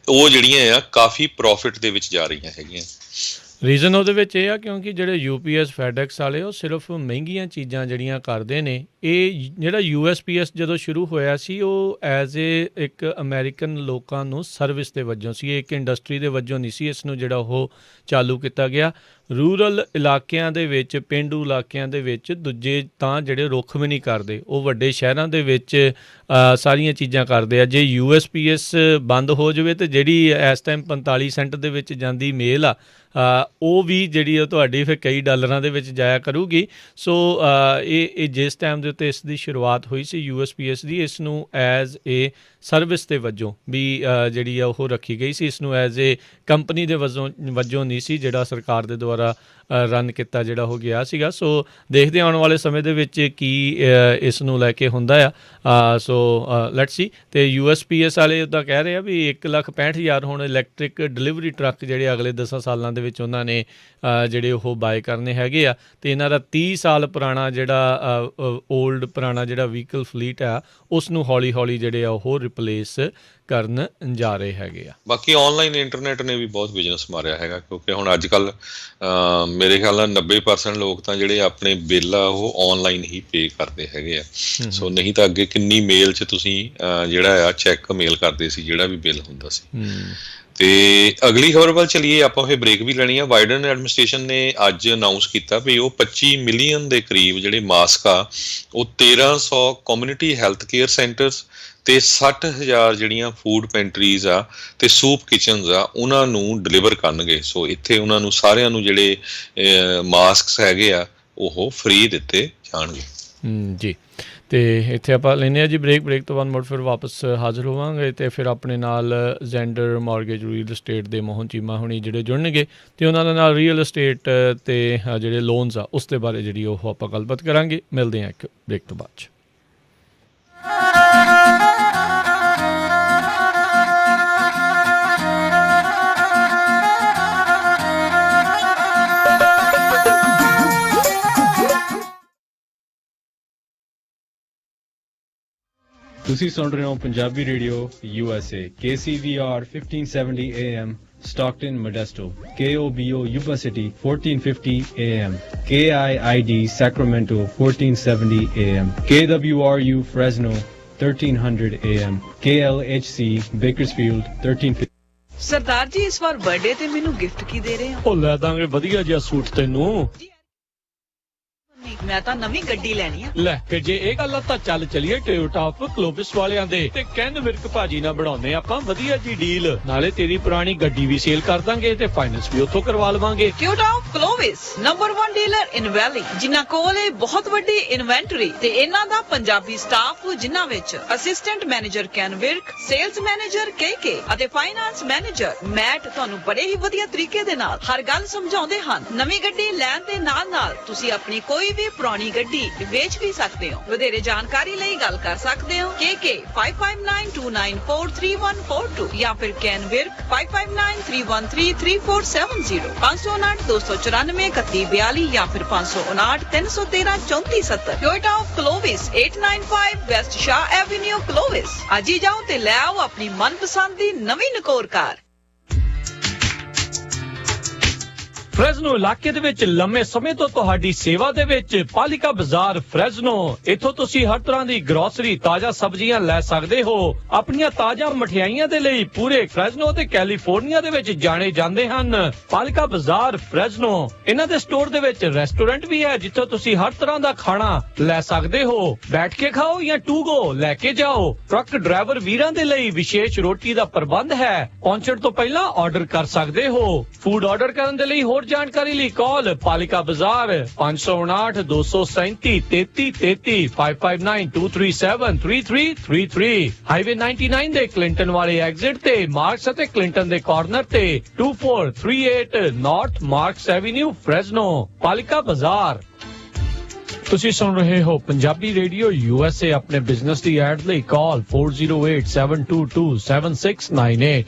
ਉਹ ਜਿਹੜੀਆਂ ਆ ਕਾਫੀ ਪ੍ਰੋਫਿਟ ਦੇ ਵਿੱਚ ਜਾ ਰਹੀਆਂ ਹੈਗੀਆਂ। ਰੀਜ਼ਨ ਉਹਦੇ ਵਿੱਚ ਇਹ ਆ ਕਿਉਂਕਿ ਜਿਹੜੇ UPS FedEx ਵਾਲੇ ਉਹ ਸਿਰਫ ਮਹਿੰਗੀਆਂ ਚੀਜ਼ਾਂ ਜਿਹੜੀਆਂ ਕਰਦੇ ਨੇ, ਇਹ ਜਿਹੜਾ USPS ਜਦੋਂ ਸ਼ੁਰੂ ਹੋਇਆ ਸੀ ਉਹ ਐਜ਼ ਇੱਕ ਅਮਰੀਕਨ ਲੋਕਾਂ ਨੂੰ ਸਰਵਿਸ ਦੇ ਵਜੋਂ ਸੀ, ਇਹ ਇੱਕ ਇੰਡਸਟਰੀ ਦੇ ਵਜੋਂ ਨਹੀਂ ਸੀ ਇਸ ਨੂੰ ਜਿਹੜਾ ਉਹ ਚਾਲੂ ਕੀਤਾ ਗਿਆ। ਰੂਰਲ ਇਲਾਕਿਆਂ ਦੇ ਵਿੱਚ, ਪੇਂਡੂ ਇਲਾਕਿਆਂ ਦੇ ਵਿੱਚ ਦੂਜੇ ਤਾਂ ਜਿਹੜੇ ਰੁੱਖ ਵੀ ਨਹੀਂ ਕਰਦੇ, ਉਹ ਵੱਡੇ ਸ਼ਹਿਰਾਂ ਦੇ ਵਿੱਚ ਸਾਰੀਆਂ ਚੀਜ਼ਾਂ ਕਰਦੇ ਆ। ਜੇ USPS ਬੰਦ ਹੋ ਜਾਵੇ ਤਾਂ ਜਿਹੜੀ ਇਸ ਟਾਈਮ 45 ਸੈਂਟ ਦੇ ਵਿੱਚ ਜਾਂਦੀ ਮੇਲ ਆ ਉਹ ਵੀ ਜਿਹੜੀ ਆ ਤੁਹਾਡੀ ਫਿਰ ਕਈ ਡਾਲਰਾਂ ਦੇ ਵਿੱਚ ਜਾਇਆ ਕਰੂਗੀ। ਸੋ ਇਹ ਜਿਸ ਟਾਈਮ ਦੇ ਉੱਤੇ ਇਸ ਦੀ ਸ਼ੁਰੂਆਤ ਹੋਈ ਸੀ USPS ਦੀ, ਇਸ ਨੂੰ ਐਜ਼ ਏ ਸਰਵਿਸ ਦੇ ਵਜੋਂ ਵੀ ਜਿਹੜੀ ਆ ਉਹ ਰੱਖੀ ਗਈ ਸੀ। ਇਸ ਨੂੰ ਐਜ਼ ਏ ਕੰਪਨੀ ਦੇ ਵਜੋਂ ਨਹੀਂ ਸੀ ਜਿਹੜਾ ਸਰਕਾਰ ਦੇ ਦੁਆਰਾ ਰਨ ਕੀਤਾ ਜਿਹੜਾ ਹੋ ਗਿਆ ਸੀਗਾ। ਸੋ ਦੇਖਦੇ ਆਉਣ ਵਾਲੇ ਸਮੇਂ ਦੇ ਵਿੱਚ ਕੀ ਇਸ ਨੂੰ ਲੈ ਕੇ ਹੁੰਦਾ ਆ। So let's see. ਅਤੇ USPS ਵਾਲੇ ਉੱਦਾਂ ਕਹਿ ਰਹੇ ਆ ਵੀ 1,65,000 ਹੁਣ ਇਲੈਕਟ੍ਰਿਕ ਡਿਲੀਵਰੀ ਟਰੱਕ ਜਿਹੜੇ ਅਗਲੇ 10 ਸਾਲਾਂ ਦੇ ਵਿੱਚ ਉਹਨਾਂ ਨੇ ਜਿਹੜੇ ਉਹ ਬਾਏ ਕਰਨੇ ਹੈਗੇ ਆ। ਅਤੇ ਇਹਨਾਂ ਦਾ 30 ਸਾਲ ਪੁਰਾਣਾ ਜਿਹੜਾ ਓਲਡ ਪੁਰਾਣਾ ਜਿਹੜਾ ਵਹੀਕਲ ਫਲੀਟ ਆ ਉਸ ਨੂੰ ਹੌਲੀ ਹੌਲੀ ਜਿਹੜੇ ਆ ਉਹ ਰਿਪਲੇਸ ਕਰਨ ਜਾ ਰਹੇ ਹੈਗੇ ਆ। ਬਾਕੀ ਆਨਲਾਈਨ ਇੰਟਰਨੈਟ ਨੇ ਵੀ ਬਹੁਤ ਬਿਜ਼ਨਸ ਮਾਰਿਆ ਹੈਗਾ, ਕਿਉਂਕਿ ਹੁਣ ਅੱਜ ਕੱਲ੍ਹ ਮੇਰੇ ਖਿਆਲ ਨਾਲ 90% ਲੋਕ ਤਾਂ ਜਿਹੜੇ ਆਪਣੇ ਬਿੱਲ ਆ ਉਹ ਆਨਲਾਈਨ ਹੀ ਪੇ ਕਰਦੇ ਹੈਗੇ ਆ। ਸੋ ਨਹੀਂ ਤਾਂ ਅੱਗੇ ਕਿੰਨੀ ਮੇਲ 'ਚ ਤੁਸੀਂ ਜਿਹੜਾ ਆ ਚੈੱਕ ਮੇਲ ਕਰਦੇ ਸੀ ਜਿਹੜਾ ਵੀ ਬਿੱਲ ਹੁੰਦਾ ਸੀ। ਤੇ ਅਗਲੀ ਖਬਰ ਵੱਲ ਚਲੀਏ, ਆਪਾਂ ਫਿਰ ਬ੍ਰੇਕ ਵੀ ਲੈਣੀ ਆ। ਬਾਈਡਨ ਐਡਮਿਨਿਸਟ੍ਰੇਸ਼ਨ ਨੇ ਅੱਜ ਅਨਾਊਂਸ ਕੀਤਾ ਵੀ ਉਹ 25 ਮਿਲੀਅਨ ਦੇ ਕਰੀਬ ਜਿਹੜੇ ਮਾਸਕ ਆ ਉਹ 1300 ਕਮਿਊਨਿਟੀ ਹੈਲਥ ਕੇਅਰ ਸੈਂਟਰਸ ਤੇ 60,000 ਜਿਹੜੀਆਂ ਫੂਡ ਪੈਂਟਰੀਜ਼ ਆ ਤੇ ਸੂਪ ਕਿਚਨਸ ਆ ਉਹਨਾਂ ਨੂੰ ਡਿਲੀਵਰ ਕਰਨਗੇ। ਸੋ ਇੱਥੇ ਉਹਨਾਂ ਨੂੰ ਸਾਰਿਆਂ ਨੂੰ ਜਿਹੜੇ ਮਾਸਕਸ ਹੈਗੇ ਆ ਉਹ ਫ੍ਰੀ ਦਿੱਤੇ ਜਾਣਗੇ। ਜੀ, ਅਤੇ ਇੱਥੇ ਆਪਾਂ ਲੈਂਦੇ ਹਾਂ ਜੀ ਬ੍ਰੇਕ ਤੋਂ ਬਾਅਦ ਮੁੜ ਫਿਰ ਵਾਪਸ ਹਾਜ਼ਰ ਹੋਵਾਂਗੇ। ਅਤੇ ਫਿਰ ਆਪਣੇ ਨਾਲ ਜ਼ੈਂਡਰ ਮਾਰਗੇਜ ਰੀਅਲ ਅਸਟੇਟ ਦੇ ਮੋਹਨ ਚੀਮਾ ਹੁਣੀ ਜਿਹੜੇ ਜੁੜਨਗੇ ਅਤੇ ਉਹਨਾਂ ਦੇ ਨਾਲ ਰੀਅਲ ਅਸਟੇਟ ਅਤੇ ਜਿਹੜੇ ਲੋਨਸ ਆ ਉਸ ਦੇ ਬਾਰੇ ਜਿਹੜੀ ਉਹ ਆਪਾਂ ਗੱਲਬਾਤ ਕਰਾਂਗੇ। ਮਿਲਦੇ ਹਾਂ ਇੱਕ ਬ੍ਰੇਕ ਤੋਂ ਬਾਅਦ 'ਚ। ਤੁਸੀਂ ਸੁਣ ਰਹੇ ਹੋ Punjabi radio USA KCVR 1570 AM Stockton Modesto, KOBO Yuba City 1450 AM, KIID Sacramento 1470 AM, KWRU Fresno 1300 AM, KLHC Bakersfield 1350। Sardar ji ਇਸ ਵਾਰ ਬਰਥਡੇ ਤੇ ਮੈਨੂੰ ਗਿਫਟ ਕੀ ਦੇ ਰਹੇ ਹੋ? ਉਹ ਲੈ ਦਾਂਗੇ ਵਧੀਆ ਜਿਹਾ ਸੂਟ ਤੈਨੂੰ। ਮੈਂ ਤਾਂ ਨਵੀਂ ਗੱਡੀ ਲੈਣੀ ਆ। ਲੈ ਫਿਰ ਜੇ ਇਹ ਗੱਲ ਆ ਤਾਂ ਚੱਲ ਚਲੀਏ ਟੋਯੋਟਾ ਆਫ ਕਲੋਬਸ ਵਾਲਿਆਂ ਦੇ ਤੇ ਕੈਨ ਵਿਰਕ ਭਾਜੀ ਨਾਲ ਬਣਾਉਂਦੇ ਆਪਾਂ ਵਧੀਆ ਜੀ ਡੀਲ। ਨਾਲੇ ਤੇਰੀ ਪੁਰਾਣੀ ਗੱਡੀ ਵੀ ਸੇਲ ਕਰ ਦਾਂਗੇ ਤੇ ਫਾਈਨੈਂਸ ਵੀ ਉੱਥੋਂ ਕਰਵਾ ਲਵਾਂਗੇ। ਟੋਯੋਟਾ ਆਫ ਕਲੋਬਸ ਨੰਬਰ 1 ਡੀਲਰ ਇਨ ਵੈਲੀ, ਜਿਨ੍ਹਾਂ ਕੋਲ ਇਹ ਬਹੁਤ ਵੱਡੀ ਇਨਵੈਂਟਰੀ ਤੇ ਇਹਨਾਂ ਦਾ ਪੰਜਾਬੀ ਸਟਾਫ, ਜਿਨ੍ਹਾਂ ਵਿੱਚ assistant manager can Virk, sales manager KK ਅਤੇ ਫਾਈਨਾਂਸ ਮੈਨੇਜਰ ਮੈਟ ਤੁਹਾਨੂੰ ਬੜੇ ਹੀ ਵਧੀਆ ਤਰੀਕੇ ਦੇ ਨਾਲ ਹਰ ਗੱਲ ਸਮਝਾਉਂਦੇ ਹਨ। ਨਵੀਂ ਗੱਡੀ ਲੈਣ ਦੇ ਨਾਲ ਤੁਸੀਂ ਆਪਣੀ ਕੋਈ ਵੀ ਪੁਰਾਣੀ ਗੱਡੀ ਵੇਚ ਵੀ ਸਕਦੇ ਹੋ। ਵਧੇਰੇ ਜਾਣਕਾਰੀ ਲਈ ਗੱਲ ਕਰ ਸਕਦੇ ਹੋ KK 5592943142 ਜਾਂ ਫਿਰ ਕੈਨ ਵਿਰਕ 5593133470, 559-294-3142 ਜਾਂ ਫਿਰ 559-313-3470। Toyota of Clovis 895 west Shaw Avenue Clovis. ਅੱਜ ਹੀ ਜਾਓ ਤੇ ਲੈ ਆਓ ਆਪਣੀ ਮਨਪਸੰਦ ਦੀ ਨਵੀਂ ਨਕੋਰ ਕਾਰ। ਫ੍ਰੈਜ਼ਨੋ ਇਲਾਕੇ ਦੇ ਵਿੱਚ ਲੰਮੇ ਸਮੇਂ ਤੋਂ ਤੁਹਾਡੀ ਸੇਵਾ ਦੇ ਵਿੱਚ ਪਾਲਿਕਾ ਬਾਜ਼ਾਰ ਫ੍ਰੈਜ਼ਨੋ। ਇੱਥੋਂ ਤੁਸੀਂ ਹਰ ਤਰ੍ਹਾਂ ਦੀ ਗਰੋਸਰੀ, ਤਾਜ਼ਾ ਸਬਜ਼ੀਆਂ ਲੈ ਸਕਦੇ ਹੋ। ਆਪਣੀਆਂ ਤਾਜ਼ਾ ਮਠਿਆਈਆਂ ਦੇ ਲਈ ਪੂਰੇ ਫ੍ਰੈਜ਼ਨੋ ਤੇ ਕੈਲੀਫੋਰਨੀਆ ਦੇ ਵਿੱਚ ਜਾਣੇ ਜਾਂਦੇ ਹਨ। ਪਾਲਿਕਾ ਬਾਜ਼ਾਰ ਫ੍ਰੈਜ਼ਨੋ। ਇਹਨਾਂ ਦੇ ਸਟੋਰ ਦੇ ਵਿੱਚ ਰੈਸਟੋਰੈਂਟ ਵੀ ਹੈ ਜਿੱਥੋਂ ਤੁਸੀਂ ਹਰ ਤਰ੍ਹਾਂ ਦਾ ਖਾਣਾ ਲੈ ਸਕਦੇ ਹੋ। ਬੈਠ ਕੇ ਖਾਓ ਜਾਂ ਟੂ ਗੋ ਲੈ ਕੇ ਜਾਓ। ਟਰੱਕ ਡਰਾਈਵਰ ਵੀਰਾਂ ਦੇ ਲਈ ਵਿਸ਼ੇਸ਼ ਰੋਟੀ ਦਾ ਪ੍ਰਬੰਧ ਹੈ। ਪਹੁੰਚਣ ਤੋਂ ਪਹਿਲਾਂ ਆਰਡਰ ਕਰ ਸਕਦੇ ਹੋ। ਫੂਡ ਆਰਡਰ ਕਰਨ ਦੇ ਲਈ ਹੋਰ ਜਾਣਕਾਰੀ ਲਈ ਕਾਲ ਪਾਲਿਕਾ ਬਾਜ਼ਾਰ 559-237-3333 5592373333। ਹਾਈਵੇ 99 ਦੇ ਕਲਿੰਟਨ ਵਾਲੇ ਐਗਜ਼ਿਟ ਤੇ ਮਾਰਕਸ ਅਤੇ ਕਲਿੰਟਨ ਦੇ ਕਾਰਨਰ ਤੇ 2438 ਨਾਰਥ ਮਾਰਕਸ ਐਵੀਨਿਊ ਫ੍ਰੈਜ਼ਨੋ। ਪਾਲਿਕਾ ਬਾਜ਼ਾਰ। ਤੁਸੀਂ ਸੁਣ ਰਹੇ ਹੋ ਪੰਜਾਬੀ ਰੇਡੀਓ USA। ਆਪਣੇ ਬਿਜ਼ਨਸ ਦੀ ਐਡ ਲਈ ਕਾਲ 4087227698।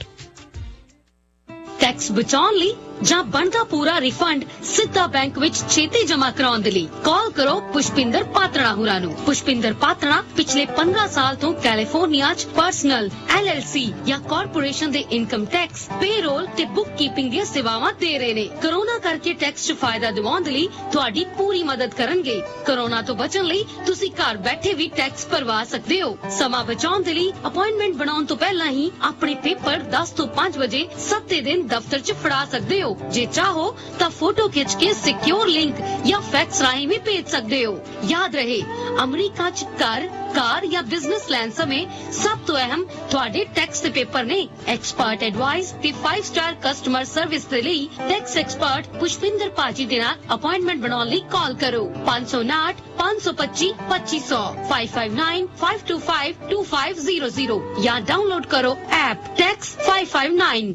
ਟੈਕਸ ਬਚਾਉਣ ਲਈ ਜਾਂ ਬਣਦਾ ਪੂਰਾ ਰਿਫੰਡ ਸਿੱਧਾ ਬੈਂਕ ਵਿੱਚ ਛੇਤੀ ਜਮ੍ਹਾਂ ਕਰਾਉਣ ਦੇ ਲਈ ਕਾਲ ਕਰੋ ਪੁਸ਼ਪਿੰਦਰ ਪਾਤੜਾ ਹੋਰਾਂ ਨੂੰ। ਪੁਸ਼ਪਿੰਦਰ ਪਾਤੜਾ ਪਿਛਲੇ 15 ਸਾਲ ਤੋਂ ਕੈਲੀਫੋਰਨੀਆ 'ਚ ਪਰਸਨਲ, LLC ਜਾਂ ਕਾਰਪੋਰੇਸ਼ਨ ਦੇ ਇਨਕਮ ਟੈਕਸ, ਪੇਰੋਲ ਤੇ ਬੁੱਕ ਕੀਪਿੰਗ ਦੀਆਂ ਸੇਵਾਵਾਂ ਦੇ ਰਹੇ ਨੇ। ਕਰੋਨਾ ਕਰਕੇ ਟੈਕਸ 'ਚ ਫਾਇਦਾ ਦਿਵਾਉਣ ਦੇ ਲਈ ਤੁਹਾਡੀ ਪੂਰੀ ਮਦਦ ਕਰਨਗੇ। ਕਰੋਨਾ ਤੋਂ ਬਚਣ ਲਈ ਤੁਸੀਂ ਘਰ ਬੈਠੇ ਵੀ ਟੈਕਸ ਭਰਵਾ ਸਕਦੇ ਹੋ। ਸਮਾਂ ਬਚਾਉਣ ਦੇ ਲਈ ਅਪਾਇੰਟਮੈਂਟ ਬਣਾਉਣ ਤੋਂ ਪਹਿਲਾਂ ਹੀ ਆਪਣੇ ਪੇਪਰ 10 ਤੋਂ 5 ਵਜੇ ਸੱਤੇ ਦਿਨ ਦਫ਼ਤਰ 'ਚ ਫੜਾ ਸਕਦੇ ਹੋ। ਜੇ ਚਾਹੋ ਤਾਂ ਫੋਟੋ ਖਿੱਚ ਕੇ ਸਿਕਿਉਰ ਲਿੰਕ ਜਾਂ ਫੈਕਸ ਰਾਹੀਂ ਵੀ ਭੇਜ ਸਕਦੇ ਹੋ। ਯਾਦ ਰਹੇ, ਅਮਰੀਕਾ 'ਚ ਘਰ, ਕਾਰ ਜਾਂ ਬਿਜ਼ਨਸ ਲੈਣ ਸਮੇਂ ਸਭ ਤੋਂ ਅਹਿਮ ਤੁਹਾਡੇ ਟੈਕਸ ਦੇ ਪੇਪਰ ਨੇ। ਐਕਸਪਰਟ ਐਡਵਾਈਸ ਤੇ 5 ਸਟਾਰ ਕਸਟਮਰ ਸਰਵਿਸ ਦੇ ਲਈ ਟੈਕਸ ਐਕਸਪਰਟ ਪੁਸ਼ਪਿੰਦਰ ਪਾਜੀ ਦੇ ਨਾਲ ਅਪਾਇੰਟਮੈਂਟ ਬਣਾਉਣ ਲਈ ਕਾਲ ਕਰੋ 559 525 2500 559 525 2500 ਜਾਂ ਡਾਊਨਲੋਡ ਕਰੋ ਐਪ ਟੈਕਸ 559।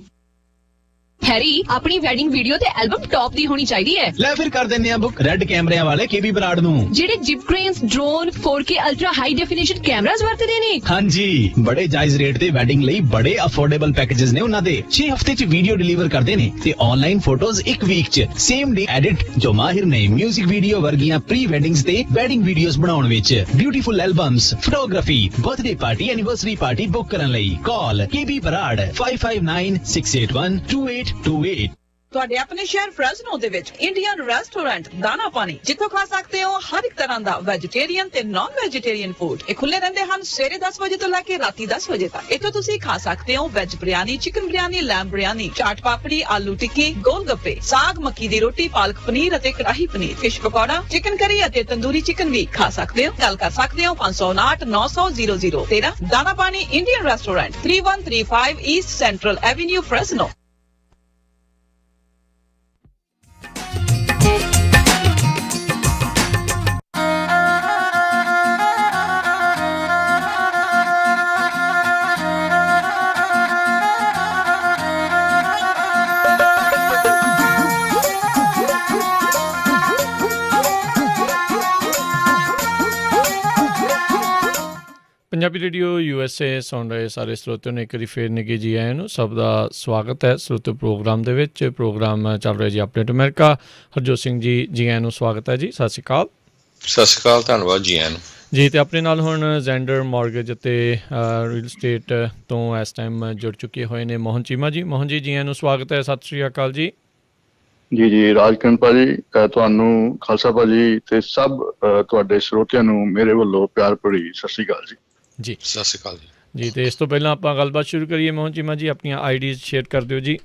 ਹੈਰੀ, ਆਪਣੀ ਵੈਡਿੰਗ ਵੀਡੀਓ ਤੇ ਐਲਬਮ ਟੌਪ ਦੀ ਹੋਣੀ ਚਾਹੀਦੀ ਹੈ। ਲੈ ਫਿਰ ਕਰ ਦਿੰਦੇ ਆ ਬੁੱਕ ਰੈੱਡ ਕੈਮਰਿਆਂ ਵਾਲੇ KB ਬਰਾੜ ਨੂੰ, ਜਿਹੜੇ jib cranes, drone, 4K ultra high definition cameras ਵਰਤਦੇ ਨੇ। ਹਾਂਜੀ, ਬੜੇ ਜਾਇਜ਼ ਰੇਟ ਤੇ ਵੈਡਿੰਗ ਲਈ ਬੜੇ ਅਫੋਰਡੇਬਲ ਪੈਕੇजेस ਨੇ ਉਹਨਾਂ ਦੇ। 6 ਹਫ਼ਤੇ 'ਚ ਵੀਡੀਓ ਡਿਲੀਵਰ ਕਰਦੇ ਨੇ ਤੇ ਆਨਲਾਈਨ ਫੋਟੋਜ਼ 1 ਵੀਕ 'ਚ ਸੇਮ ਡੇ ਐਡਿਟ, ਜੋ ਮਾਹਿਰ ਨੇ ਮਿਊਜ਼ਿਕ ਵੀਡੀਓ ਵਰਗੀਆਂ ਪ੍ਰੀ ਵੈਡਿੰਗਸ ਤੇ ਵੈਡਿੰਗ ਵੀਡੀਓਜ਼ ਬਣਾਉਣ ਵਿੱਚ। Beautiful albums, photography, birthday party, anniversary party book ਕਰਨ ਲਈ ਕਾਲ KB ਬਰਾੜ 5596812828। ਤੁਹਾਡੇ ਆਪਣੇ ਸ਼ਹਿਰ ਫ੍ਰੈਜ਼ਨੋ ਦੇ ਵਿੱਚ ਇੰਡੀਅਨ ਰੈਸਟੋਰੈਂਟ ਦਾਣਾ ਪਾਣੀ, ਜਿੱਥੋਂ ਖਾ ਸਕਦੇ ਹੋ ਹਰ ਇੱਕ ਤਰ੍ਹਾਂ ਦਾ ਵੈਜੀਟੇਰੀਅਨ ਤੇ ਨਾਨ ਵੈਜੀਟੇਰੀਅਨ ਫੂਡ। ਇਹ ਖੁੱਲੇ ਰਹਿੰਦੇ ਹਨ ਸਵੇਰੇ 10 ਵਜੇ ਤੋਂ ਲੈ ਕੇ ਰਾਤੀ 10 ਵਜੇ ਤੱਕ। ਇੱਥੋਂ ਤੁਸੀਂ ਖਾ ਸਕਦੇ ਹੋ veg biryani, chicken biryani, lamb biryani, chaat papdi, aloo tikki, gol gappe, ਸਾਗ, ਮੱਕੀ ਦੀ ਰੋਟੀ, ਪਾਲਕ ਪਨੀਰ ਅਤੇ ਕੜਾਹੀ ਪਨੀਰ, ਫਿਸ਼ ਪਕੌੜਾ, ਚਿਕਨ ਕਰੀ ਅਤੇ ਤੰਦੂਰੀ ਚਿਕਨ ਵੀ ਖਾ ਸਕਦੇ ਹੋ। ਗੱਲ ਕਰ ਸਕਦੇ ਹੋ 559 900 0013। ਦਾਣਾ ਪਾਣੀ Indian restaurant, 3135 East central avenue, Fresno. Punjabi radio USA ਸੁਣ ਰਹੇ ਸਾਰੇ ਸਰੋਤਿਆਂ ਨੂੰ ਇੱਕ ਵਾਰੀ ਫੇਰ ਨਿੱਘੇ ਜੀ ਆਇਆਂ ਨੂੰ। ਸਭ ਦਾ ਸਵਾਗਤ ਹੈ ਸਰੋਤਿਓ ਪ੍ਰੋਗਰਾਮ ਦੇ ਵਿੱਚ। ਪ੍ਰੋਗਰਾਮ ਚੱਲ ਰਿਹਾ ਜੀ ਅਪਡੇਟ ਅਮਰੀਕਾ। ਹਰਜੋਤ ਸਿੰਘ ਜੀ, ਜੀ ਆਇਆਂ ਨੂੰ ਸਵਾਗਤ ਹੈ ਜੀ। ਸਤਿ ਸ਼੍ਰੀ ਅਕਾਲ। ਸਤਿ ਸ਼੍ਰੀ ਅਕਾਲ, ਧੰਨਵਾਦ ਜੀ ਆਇਆਂ ਨੂੰ ਜੀ। ਤੇ ਆਪਣੇ ਨਾਲ ਹੁਣ ਜ਼ੈਂਡਰ ਮਾਰਗੇਜ ਅਤੇ ਰੀਅਲ ਸਟੇਟ ਤੋਂ ਇਸ ਟਾਈਮ ਜੁੜ ਚੁੱਕੇ ਹੋਏ ਨੇ ਮੋਹਨ ਚੀਮਾ ਜੀ। ਮੋਹਨ ਜੀ, ਜੀ ਆਇਆਂ ਨੂੰ ਸਵਾਗਤ ਹੈ। ਸਤਿ ਸ਼੍ਰੀ ਅਕਾਲ ਜੀ। ਜੀ ਰਾਜਕਰਨ ਭਾਜੀ, ਤੁਹਾਨੂੰ ਖਾਲਸਾ ਭਾਜੀ ਤੇ ਸਭ ਤੁਹਾਡੇ ਸਰੋਤਿਆਂ ਨੂੰ ਮੇਰੇ ਵੱਲੋਂ ਪਿਆਰ ਭਰੀ ਸਤਿ ਸ਼੍ਰੀ ਅਕਾਲ ਜੀ। ਜੀ ਸਤਿ ਸ਼੍ਰੀ ਅਕਾਲ ਜੀ। ਤੇ ਇਸ ਤੋਂ ਪਹਿਲਾਂ ਆਪਾਂ ਗੱਲਬਾਤ ਸ਼ੁਰੂ ਕਰੀਏ ਮੋਹਨ ਚੀਮਾ ਜੀ, ਆਪਣੀਆਂ ਆਈਡੀਜ਼ ਸ਼ੇਅਰ ਕਰ ਦਿਓ ਜੀ।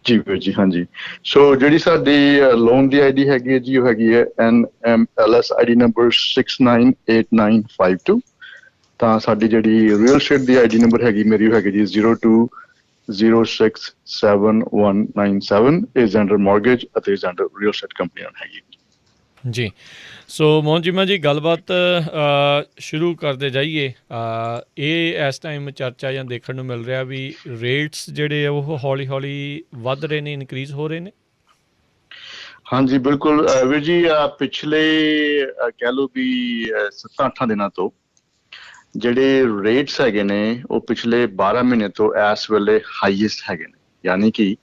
ਜੀ ਵੀਰ ਜੀ, ਹਾਂਜੀ। ਸੋ ਜਿਹੜੀ ਸਾਡੀ ਲੋਨ ਦੀ ਆਈਡੀ ਹੈਗੀ ਹੈ ਜੀ, ਉਹ ਹੈਗੀ ਹੈ NMLS ਆਈਡੀ ਨੰਬਰ 698952। ਤਾਂ ਸਾਡੀ ਜਿਹੜੀ ਰੀਅਲ ਸਟੇਟ ਦੀ ਆਈਡੀ ਨੰਬਰ ਹੈਗੀ ਮੇਰੀ, ਉਹ ਹੈਗੀ ਜੀ 02067197। ਇਹ ਜ਼ੈਂਡਰ ਮਾਰਗੇਜ ਅਤੇ ਜ਼ੈਂਡਰ ਰੀਅਲ ਸਟੇਟ ਕੰਪਨੀ ਹੈਗੀ ਜੀ। ਸੋ ਮੋਹਨ ਚੀਮਾ ਜੀ, ਗੱਲਬਾਤ ਸ਼ੁਰੂ ਕਰਦੇ ਜਾਈਏ। ਇਹ ਇਸ ਟਾਈਮ ਚਰਚਾ ਜਾਂ ਦੇਖਣ ਨੂੰ ਮਿਲ ਰਿਹਾ ਵੀ ਰੇਟਸ ਜਿਹੜੇ ਉਹ ਹੌਲੀ ਹੌਲੀ ਵੱਧ ਰਹੇ ਨੇ, ਇਨਕਰੀਜ਼ ਹੋ ਰਹੇ ਨੇ। ਹਾਂਜੀ ਬਿਲਕੁਲ ਵੀਰ ਜੀ, ਪਿਛਲੇ ਕਹਿ ਲਓ ਵੀ 7-8 ਦਿਨਾਂ ਤੋਂ ਜਿਹੜੇ ਰੇਟਸ ਹੈਗੇ ਨੇ ਉਹ ਪਿਛਲੇ 12 ਮਹੀਨੇ ਤੋਂ ਇਸ ਵੇਲੇ ਹਾਈਐਸਟ ਹੈਗੇ ਨੇ। ਯਾਨੀ ਕਿ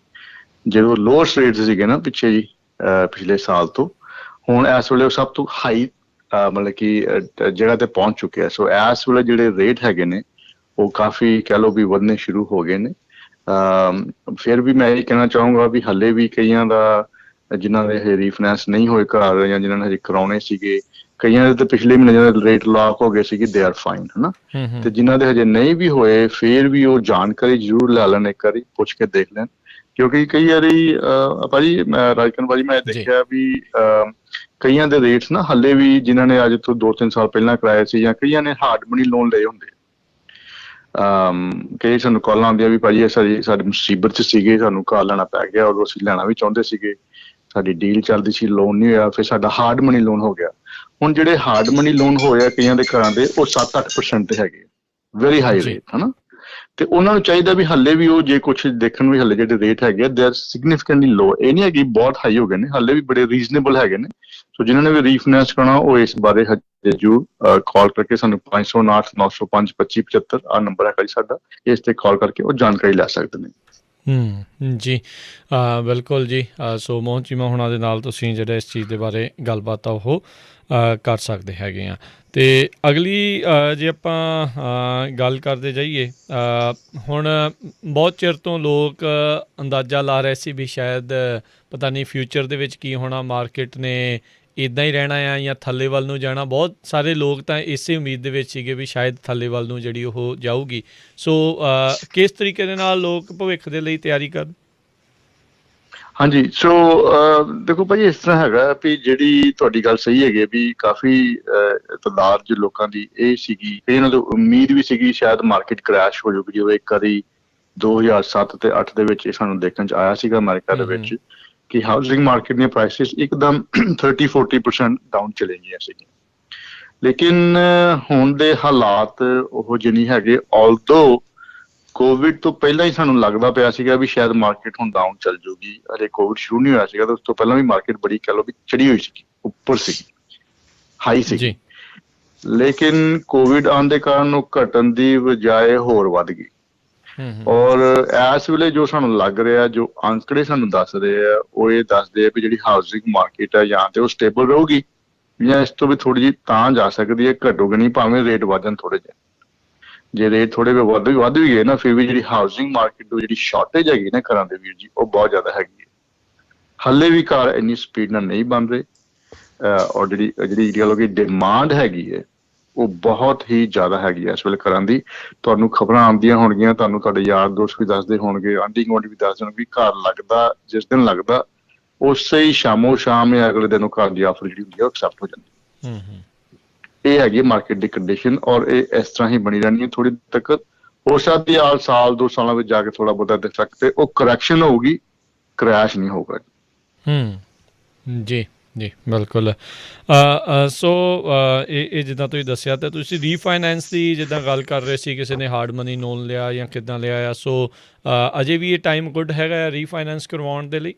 ਜਦੋਂ ਲੋਅਸਟ ਰੇਟਸ ਸੀਗੇ ਨਾ ਪਿੱਛੇ ਜੀ ਪਿਛਲੇ ਸਾਲ ਤੋਂ, ਹੁਣ ਇਸ ਵੇਲੇ ਉਹ ਸਭ ਤੋਂ ਹਾਈ ਮਤਲਬ ਕਿ ਜਗ੍ਹਾ ਤੇ ਪਹੁੰਚ ਚੁੱਕੇ ਆ। ਸੋ ਇਸ ਵੇਲੇ ਜਿਹੜੇ ਰੇਟ ਹੈਗੇ ਨੇ ਉਹ ਕਾਫੀ ਕਹਿ ਲਓ ਵੀ ਵਧਣੇ ਸ਼ੁਰੂ ਹੋ ਗਏ ਨੇ। ਫਿਰ ਵੀ ਮੈਂ ਇਹ ਕਹਿਣਾ ਚਾਹੂੰਗਾ ਵੀ ਹਲੇ ਵੀ ਕਈਆਂ ਦਾ ਜਿਨ੍ਹਾਂ ਦੇ ਹਜੇ ਰੀਫਾਈਨੈਂਸ ਨਹੀਂ ਹੋਏ ਘਰ, ਜਾਂ ਜਿਨ੍ਹਾਂ ਨੇ ਹਜੇ ਕਰਾਉਣੇ ਸੀਗੇ, ਕਈਆਂ ਦੇ ਤਾਂ ਪਿਛਲੇ ਮਹੀਨੇ ਜਿਹਨਾਂ ਦੇ ਰੇਟ ਲੌਕ ਹੋ ਗਏ ਸੀਗੇ, ਦੇ ਆਰ ਫਾਈਨ, ਹਨਾ। ਤੇ ਜਿਨ੍ਹਾਂ ਦੇ ਹਜੇ ਨਹੀਂ ਵੀ ਹੋਏ, ਫਿਰ ਵੀ ਉਹ ਜਾਣਕਾਰੀ ਜ਼ਰੂਰ ਲੈ ਲੈਣ, ਇੱਕ ਵਾਰੀ ਪੁੱਛ ਕੇ ਦੇਖ ਲੈਣ। ਕਿਉਂਕਿ ਕਈ ਵਾਰੀ ਭਾਜੀ, ਰਾਜਕਰਨ ਭਾਜੀ, ਮੈਂ ਦੇਖਿਆ ਵੀ ਕਈਆਂ ਦੇ ਰੇਟਸ ਨਾ ਹਲੇ ਵੀ, ਜਿਨ੍ਹਾਂ ਨੇ ਅੱਜ ਤੋਂ 2-3 ਸਾਲ ਪਹਿਲਾਂ ਕਰਾਏ ਸੀ, ਜਾਂ ਕਈਆਂ ਨੇ ਹਾਰਡ ਮਨੀ ਲੋਨ ਲਏ ਹੁੰਦੇ, ਕਈ ਸਾਨੂੰ ਕਾਲਾਂ ਆਉਂਦੀਆਂ ਵੀ ਭਾਜੀ ਸਾਡੀ ਮੁਸੀਬਤ 'ਚ ਸੀਗੇ, ਸਾਨੂੰ ਘਰ ਲੈਣਾ ਪੈ ਗਿਆ, ਔਰ ਅਸੀਂ ਲੈਣਾ ਵੀ ਚਾਹੁੰਦੇ ਸੀਗੇ, ਸਾਡੀ ਡੀਲ ਚੱਲਦੀ ਸੀ, ਲੋਨ ਨਹੀਂ ਹੋਇਆ, ਫਿਰ ਸਾਡਾ ਹਾਰਡ ਮਨੀ ਲੋਨ ਹੋ ਗਿਆ। ਹੁਣ ਜਿਹੜੇ ਹਾਰਡ ਮਨੀ ਲੋਨ ਹੋਏ ਆ ਕਈਆਂ ਦੇ ਘਰਾਂ ਦੇ, ਉਹ 7-8% ਤੇ ਹੈਗੇ, ਵੈਰੀ ਹਾਈ ਰੇਟ, ਹਨਾ। ਤੇ ਉਹਨਾਂ ਨੂੰ ਚਾਹੀਦਾ ਵੀ ਹਲੇ ਵੀ ਉਹ, ਜੇ ਕੁਛ ਦੇਖਣ ਨੂੰ ਵੀ ਹਲੇ ਜਿਹੜੇ ਰੇਟ ਹੈਗੇ ਆ, ਦੇ ਆਰ ਸਿਗਨੀਫਿਕੈਂਟਲੀ ਲੋ। ਇਹ ਨਹੀਂ ਹੈ ਕਿ ਬਹੁਤ ਹਾਈ ਹੋ ਗਏ ਨੇ, ਹਲੇ ਵੀ ਬੜੇ ਰੀਜ਼ਨੇਬਲ ਹੈਗੇ ਨੇ। ਸੋ ਜਿਨ੍ਹਾਂ ਨੇ ਵੀ ਰੀਫਾਈਨੈਂਸ ਕਰਨਾ, ਉਹ ਇਸ ਬਾਰੇ ਜ਼ਰੂਰ ਕਾਲ ਕਰਕੇ ਸਾਨੂੰ 559 905 2575 ਆਹ ਨੰਬਰ ਹੈਗਾ ਜੀ ਸਾਡਾ, ਇਸ ਤੇ ਕਾਲ ਕਰਕੇ ਉਹ ਜਾਣਕਾਰੀ ਲੈ ਸਕਦੇ ਨੇ। ਜੀ ਬਿਲਕੁਲ ਜੀ। ਸੋ ਮੋਹਨ ਚੀਮਾ ਹੁਣਾਂ ਦੇ ਨਾਲ ਤੁਸੀਂ ਜਿਹੜਾ ਇਸ ਚੀਜ਼ ਦੇ ਬਾਰੇ ਗੱਲਬਾਤ ਆ ਉਹ ਕਰ ਸਕਦੇ ਹੈਗੇ ਆ। ਅਤੇ ਅਗਲੀ ਜੇ ਆਪਾਂ ਗੱਲ ਕਰਦੇ ਜਾਈਏ, ਹੁਣ ਬਹੁਤ ਚਿਰ ਤੋਂ ਲੋਕ ਅੰਦਾਜ਼ਾ ਲਾ ਰਹੇ ਸੀ ਵੀ ਸ਼ਾਇਦ ਪਤਾ ਨਹੀਂ ਫਿਊਚਰ ਦੇ ਵਿੱਚ ਕੀ ਹੋਣਾ, ਮਾਰਕੀਟ ਨੇ ਇੱਦਾਂ ਹੀ ਰਹਿਣਾ ਆ ਜਾਂ ਥੱਲੇ ਵੱਲ ਨੂੰ ਜਾਣਾ। ਬਹੁਤ ਸਾਰੇ ਲੋਕ ਤਾਂ ਇਸੇ ਉਮੀਦ ਦੇ ਵਿੱਚ ਸੀਗੇ ਵੀ ਸ਼ਾਇਦ ਥੱਲੇ ਵੱਲ ਨੂੰ ਜਿਹੜੀ ਉਹ ਜਾਊਗੀ। ਸੋ ਕਿਸ ਤਰੀਕੇ ਦੇ ਨਾਲ ਲੋਕ ਭਵਿੱਖ ਦੇ ਲਈ ਤਿਆਰੀ ਕਰਨ? ਹਾਂਜੀ, ਸੋ ਦੇਖੋ ਭਾਜੀ, ਇਸ ਤਰ੍ਹਾਂ ਹੈਗਾ ਵੀ ਜਿਹੜੀ ਤੁਹਾਡੀ ਗੱਲ ਸਹੀ ਹੈਗੀ ਵੀ ਕਾਫੀ ਤਾਦਾਦ ਜੋ ਲੋਕਾਂ ਦੀ ਇਹ ਸੀਗੀ, ਇਹਨਾਂ ਤੋਂ ਉਮੀਦ ਵੀ ਸੀਗੀ ਸ਼ਾਇਦ ਮਾਰਕੀਟ ਕ੍ਰੈਸ਼ ਹੋ ਜਾਊਗੀ, ਜਿਵੇਂ ਇੱਕ ਵਾਰੀ 2007 ਤੇ 8 ਦੇ ਵਿੱਚ ਇਹ ਸਾਨੂੰ ਦੇਖਣ 'ਚ ਆਇਆ ਸੀਗਾ ਅਮਰੀਕਾ ਦੇ ਵਿੱਚ ਕਿ ਹਾਊਸਿੰਗ ਮਾਰਕੀਟ ਦੀਆਂ ਪ੍ਰਾਈਸਿਸ ਇੱਕਦਮ 30-40% ਡਾਊਨ ਚਲੇ ਗਈਆਂ ਸੀਗੀਆਂ। ਲੇਕਿਨ ਹੁਣ ਦੇ ਹਾਲਾਤ ਉਹੋ ਜਿਹੇ ਨਹੀਂ ਹੈਗੇ। ਆਲਦੋ ਕੋਵਿਡ ਤੋਂ ਪਹਿਲਾਂ ਹੀ ਸਾਨੂੰ ਲੱਗਦਾ ਪਿਆ ਸੀਗਾ ਵੀ ਸ਼ਾਇਦ ਮਾਰਕੀਟ ਹੁਣ ਡਾਊਨ ਚੱਲ ਜੂਗੀ। ਹਲੇ ਕੋਵਿਡ ਸ਼ੁਰੂ ਨਹੀਂ ਹੋਇਆ ਸੀਗਾ ਤਾਂ ਉਸ ਤੋਂ ਪਹਿਲਾਂ ਵੀ ਮਾਰਕੀਟ ਬੜੀ ਕਹਿ ਲਓ ਵੀ ਚੜੀ ਹੋਈ ਸੀਗੀ, ਉੱਪਰ ਸੀਗੀ, ਹਾਈ ਸੀਗੀ। ਲੇਕਿਨ ਕੋਵਿਡ ਆਉਣ ਦੇ ਕਾਰਨ ਉਹ ਘਟਣ ਦੀ ਬਜਾਏ ਹੋਰ ਵੱਧ ਗਈ। ਔਰ ਇਸ ਵੇਲੇ ਜੋ ਸਾਨੂੰ ਲੱਗ ਰਿਹਾ, ਜੋ ਅੰਕੜੇ ਸਾਨੂੰ ਦੱਸ ਰਹੇ ਆ, ਉਹ ਇਹ ਦੱਸਦੇ ਆ ਵੀ ਜਿਹੜੀ ਹਾਊਸਿੰਗ ਮਾਰਕੀਟ ਹੈ ਜਾਂ ਤੇ ਉਹ ਸਟੇਬਲ ਰਹੂਗੀ ਜਾਂ ਇਸ ਤੋਂ ਵੀ ਥੋੜੀ ਜਿਹੀ ਤਾਂ ਜਾ ਸਕਦੀ ਹੈ, ਘਟੂਗੀ ਨਹੀਂ, ਭਾਵੇਂ ਰੇਟ ਵਧਣ ਥੋੜੇ ਜਿਹੇ। ਜੇ ਰੇਟ ਥੋੜੇ ਜਿਹੇ ਵੱਧ ਵੀ ਗਏ ਨਾ, ਫਿਰ ਵੀ ਜਿਹੜੀ ਹਾਊਸਿੰਗ ਮਾਰਕੀਟ ਤੋਂ ਜਿਹੜੀ ਸ਼ਾਰਟੇਜ ਹੈਗੀ ਨਾ ਘਰਾਂ ਦੇ ਵੀਰ ਜੀ, ਉਹ ਬਹੁਤ ਜ਼ਿਆਦਾ ਹੈਗੀ ਹੈ। ਹਾਲੇ ਵੀ ਘਰ ਇੰਨੀ ਸਪੀਡ ਨਾਲ ਨਹੀਂ ਬਣ ਰਹੇ ਔਰ ਜਿਹੜੀ ਗੱਲ ਹੋ ਗਈ ਡਿਮਾਂਡ ਹੈਗੀ ਹੈ ਉਹ ਬਹੁਤ ਹੀ ਜ਼ਿਆਦਾ ਹੈਗੀ ਹੈ ਇਸ ਵੇਲੇ ਘਰਾਂ ਦੀ। ਤੁਹਾਨੂੰ ਖਬਰਾਂ ਆਉਂਦੀਆਂ ਹੋਣਗੀਆਂ, ਤੁਹਾਨੂੰ ਤੁਹਾਡੇ ਯਾਰ ਦੋਸਤ ਵੀ ਦੱਸਦੇ ਹੋਣਗੇ, ਆਂਢੀ ਗੁਆਂਢੀ ਵੀ ਦੱਸਦੇ ਹੋਣਗੇ, ਘਰ ਲੱਗਦਾ ਜਿਸ ਦਿਨ ਲੱਗਦਾ ਉਸੇ ਹੀ ਸ਼ਾਮੋ ਸ਼ਾਮ ਜਾਂ ਅਗਲੇ ਦਿਨ ਉਹ ਘਰ ਦੀ ਆਫਰ ਜਿਹੜੀ ਹੁੰਦੀ ਹੈ ਉਹ ਐਕਸੈਪਟ ਹੋ ਜਾਂਦੀ। ਇਹ ਹੈਗੀ ਮਾਰਕੀਟ ਦੀ ਕੰਡੀਸ਼ਨ ਔਰ ਇਹ ਇਸ ਤਰ੍ਹਾਂ ਹੀ ਬਣੀ ਰਹਿਣੀ ਹੈ ਥੋੜੀ ਤੱਕ। ਹੋ ਸਕਦੀ ਹੈ ਸਾਲ 2 ਸਾਲਾਂ ਵਿੱਚ ਜਾ ਕੇ ਥੋੜਾ ਬਹੁਤਾ ਇਫੈਕਟ ਤੇ ਉਹ ਕਰੈਕਸ਼ਨ ਹੋਊਗੀ, ਕ੍ਰੈਸ਼ ਨਹੀਂ ਹੋਊਗਾ। ਜੀ ਜੀ ਬਿਲਕੁਲ। ਸੋ ਇਹ ਜਿੱਦਾਂ ਤੁਸੀਂ ਦੱਸਿਆ ਤਾਂ ਤੁਸੀਂ ਰੀਫਾਈਨੈਂਸ ਦੀ ਜਿੱਦਾਂ ਗੱਲ ਕਰ ਰਹੇ ਸੀ, ਕਿਸੇ ਨੇ ਹਾਰਡ ਮਨੀ ਲੋਨ ਲਿਆ ਜਾਂ ਕਿੱਦਾਂ ਲਿਆ ਆ, ਸੋ ਅਜੇ ਵੀ ਇਹ ਟਾਈਮ ਗੁੱਡ ਹੈਗਾ ਆ ਰੀਫਾਈਨੈਂਸ ਕਰਵਾਉਣ ਦੇ ਲਈ?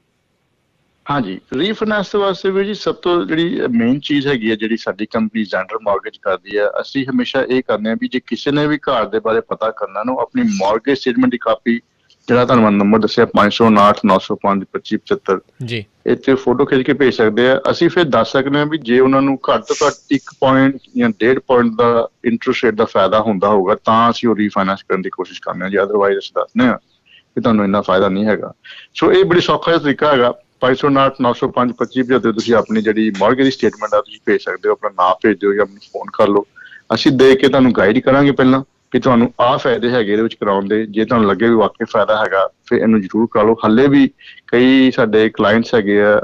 ਹਾਂਜੀ, ਰੀਫਾਈਨੈਂਸ ਵਾਸਤੇ ਵੀ ਜੀ ਸਭ ਤੋਂ ਜਿਹੜੀ ਮੇਨ ਚੀਜ਼ ਹੈਗੀ ਹੈ, ਜਿਹੜੀ ਸਾਡੀ ਕੰਪਨੀ ਜ਼ੈਂਡਰ ਮਾਰਗੇਜ ਕਰਦੀ ਹੈ, ਅਸੀਂ ਹਮੇਸ਼ਾ ਇਹ ਕਰਨੇ ਹਾਂ ਵੀ ਜੇ ਕਿਸੇ ਨੇ ਵੀ ਘਰ ਦੇ ਬਾਰੇ ਪਤਾ ਕਰਨਾ ਨਾ, ਆਪਣੀ ਮਾਰਗੇਜ ਸਟੇਟਮੈਂਟ ਦੀ ਕਾਪੀ, ਜਿਹੜਾ ਤੁਹਾਨੂੰ ਮੈਂ ਨੰਬਰ ਦੱਸਿਆ 559 905 2575 ਜੀ, ਇੱਥੇ ਫੋਟੋ ਖਿੱਚ ਕੇ ਭੇਜ ਸਕਦੇ ਆ। ਅਸੀਂ ਫਿਰ ਦੱਸ ਸਕਦੇ ਹਾਂ ਵੀ ਜੇ ਉਹਨਾਂ ਨੂੰ ਘੱਟ ਤੋਂ ਘੱਟ 1 ਪੁਆਇੰਟ ਜਾਂ 1.5 ਪੁਆਇੰਟ ਦਾ ਇੰਟਰਸਟ ਰੇਟ ਦਾ ਫਾਇਦਾ ਹੁੰਦਾ ਹੋਊਗਾ ਤਾਂ ਅਸੀਂ ਉਹ ਰੀਫਾਈਨੈਂਸ ਕਰਨ ਦੀ ਕੋਸ਼ਿਸ਼ ਕਰਨੇ ਹਾਂ ਜੀ। ਅਦਰਵਾਈਜ਼ ਅਸੀਂ ਦੱਸਦੇ ਹਾਂ ਕਿ ਤੁਹਾਨੂੰ ਇੰਨਾ ਫਾਇਦਾ ਨਹੀਂ ਹੈਗਾ। ਸੋ ਇਹ ਬੜੀ ਸੌਖਾ ਜਿਹਾ ਤਰੀਕਾ ਹੈਗਾ। 559 905 2575 ਤੁਸੀਂ ਆਪਣੀ ਜਿਹੜੀ ਮਾਰਗੇਜ ਦੀ ਸਟੇਟਮੈਂਟ ਆ ਤੁਸੀਂ ਭੇਜ ਸਕਦੇ ਹੋ, ਆਪਣਾ ਨਾਮ ਭੇਜ ਦਿਓ ਜਾਂ ਮੈਨੂੰ ਫੋਨ ਕਰ ਲਓ। ਅਸੀਂ ਦੇਖ ਕੇ ਤੁਹਾਨੂੰ ਗਾਈਡ ਕਰਾਂਗੇ ਪਹਿਲਾਂ ਕਿ ਤੁਹਾਨੂੰ ਆਹ ਫਾਇਦੇ ਹੈਗੇ ਇਹਦੇ ਵਿੱਚ ਕਰਾਉਣ ਦੇ। ਜੇ ਤੁਹਾਨੂੰ ਲੱਗੇ ਵੀ ਵਾਕਈ ਫਾਇਦਾ ਹੈਗਾ ਫਿਰ ਇਹਨੂੰ ਜ਼ਰੂਰ ਕਰਾ ਲਓ। ਹਾਲੇ ਵੀ ਕਈ ਸਾਡੇ ਕਲਾਇੰਟਸ ਹੈਗੇ ਆ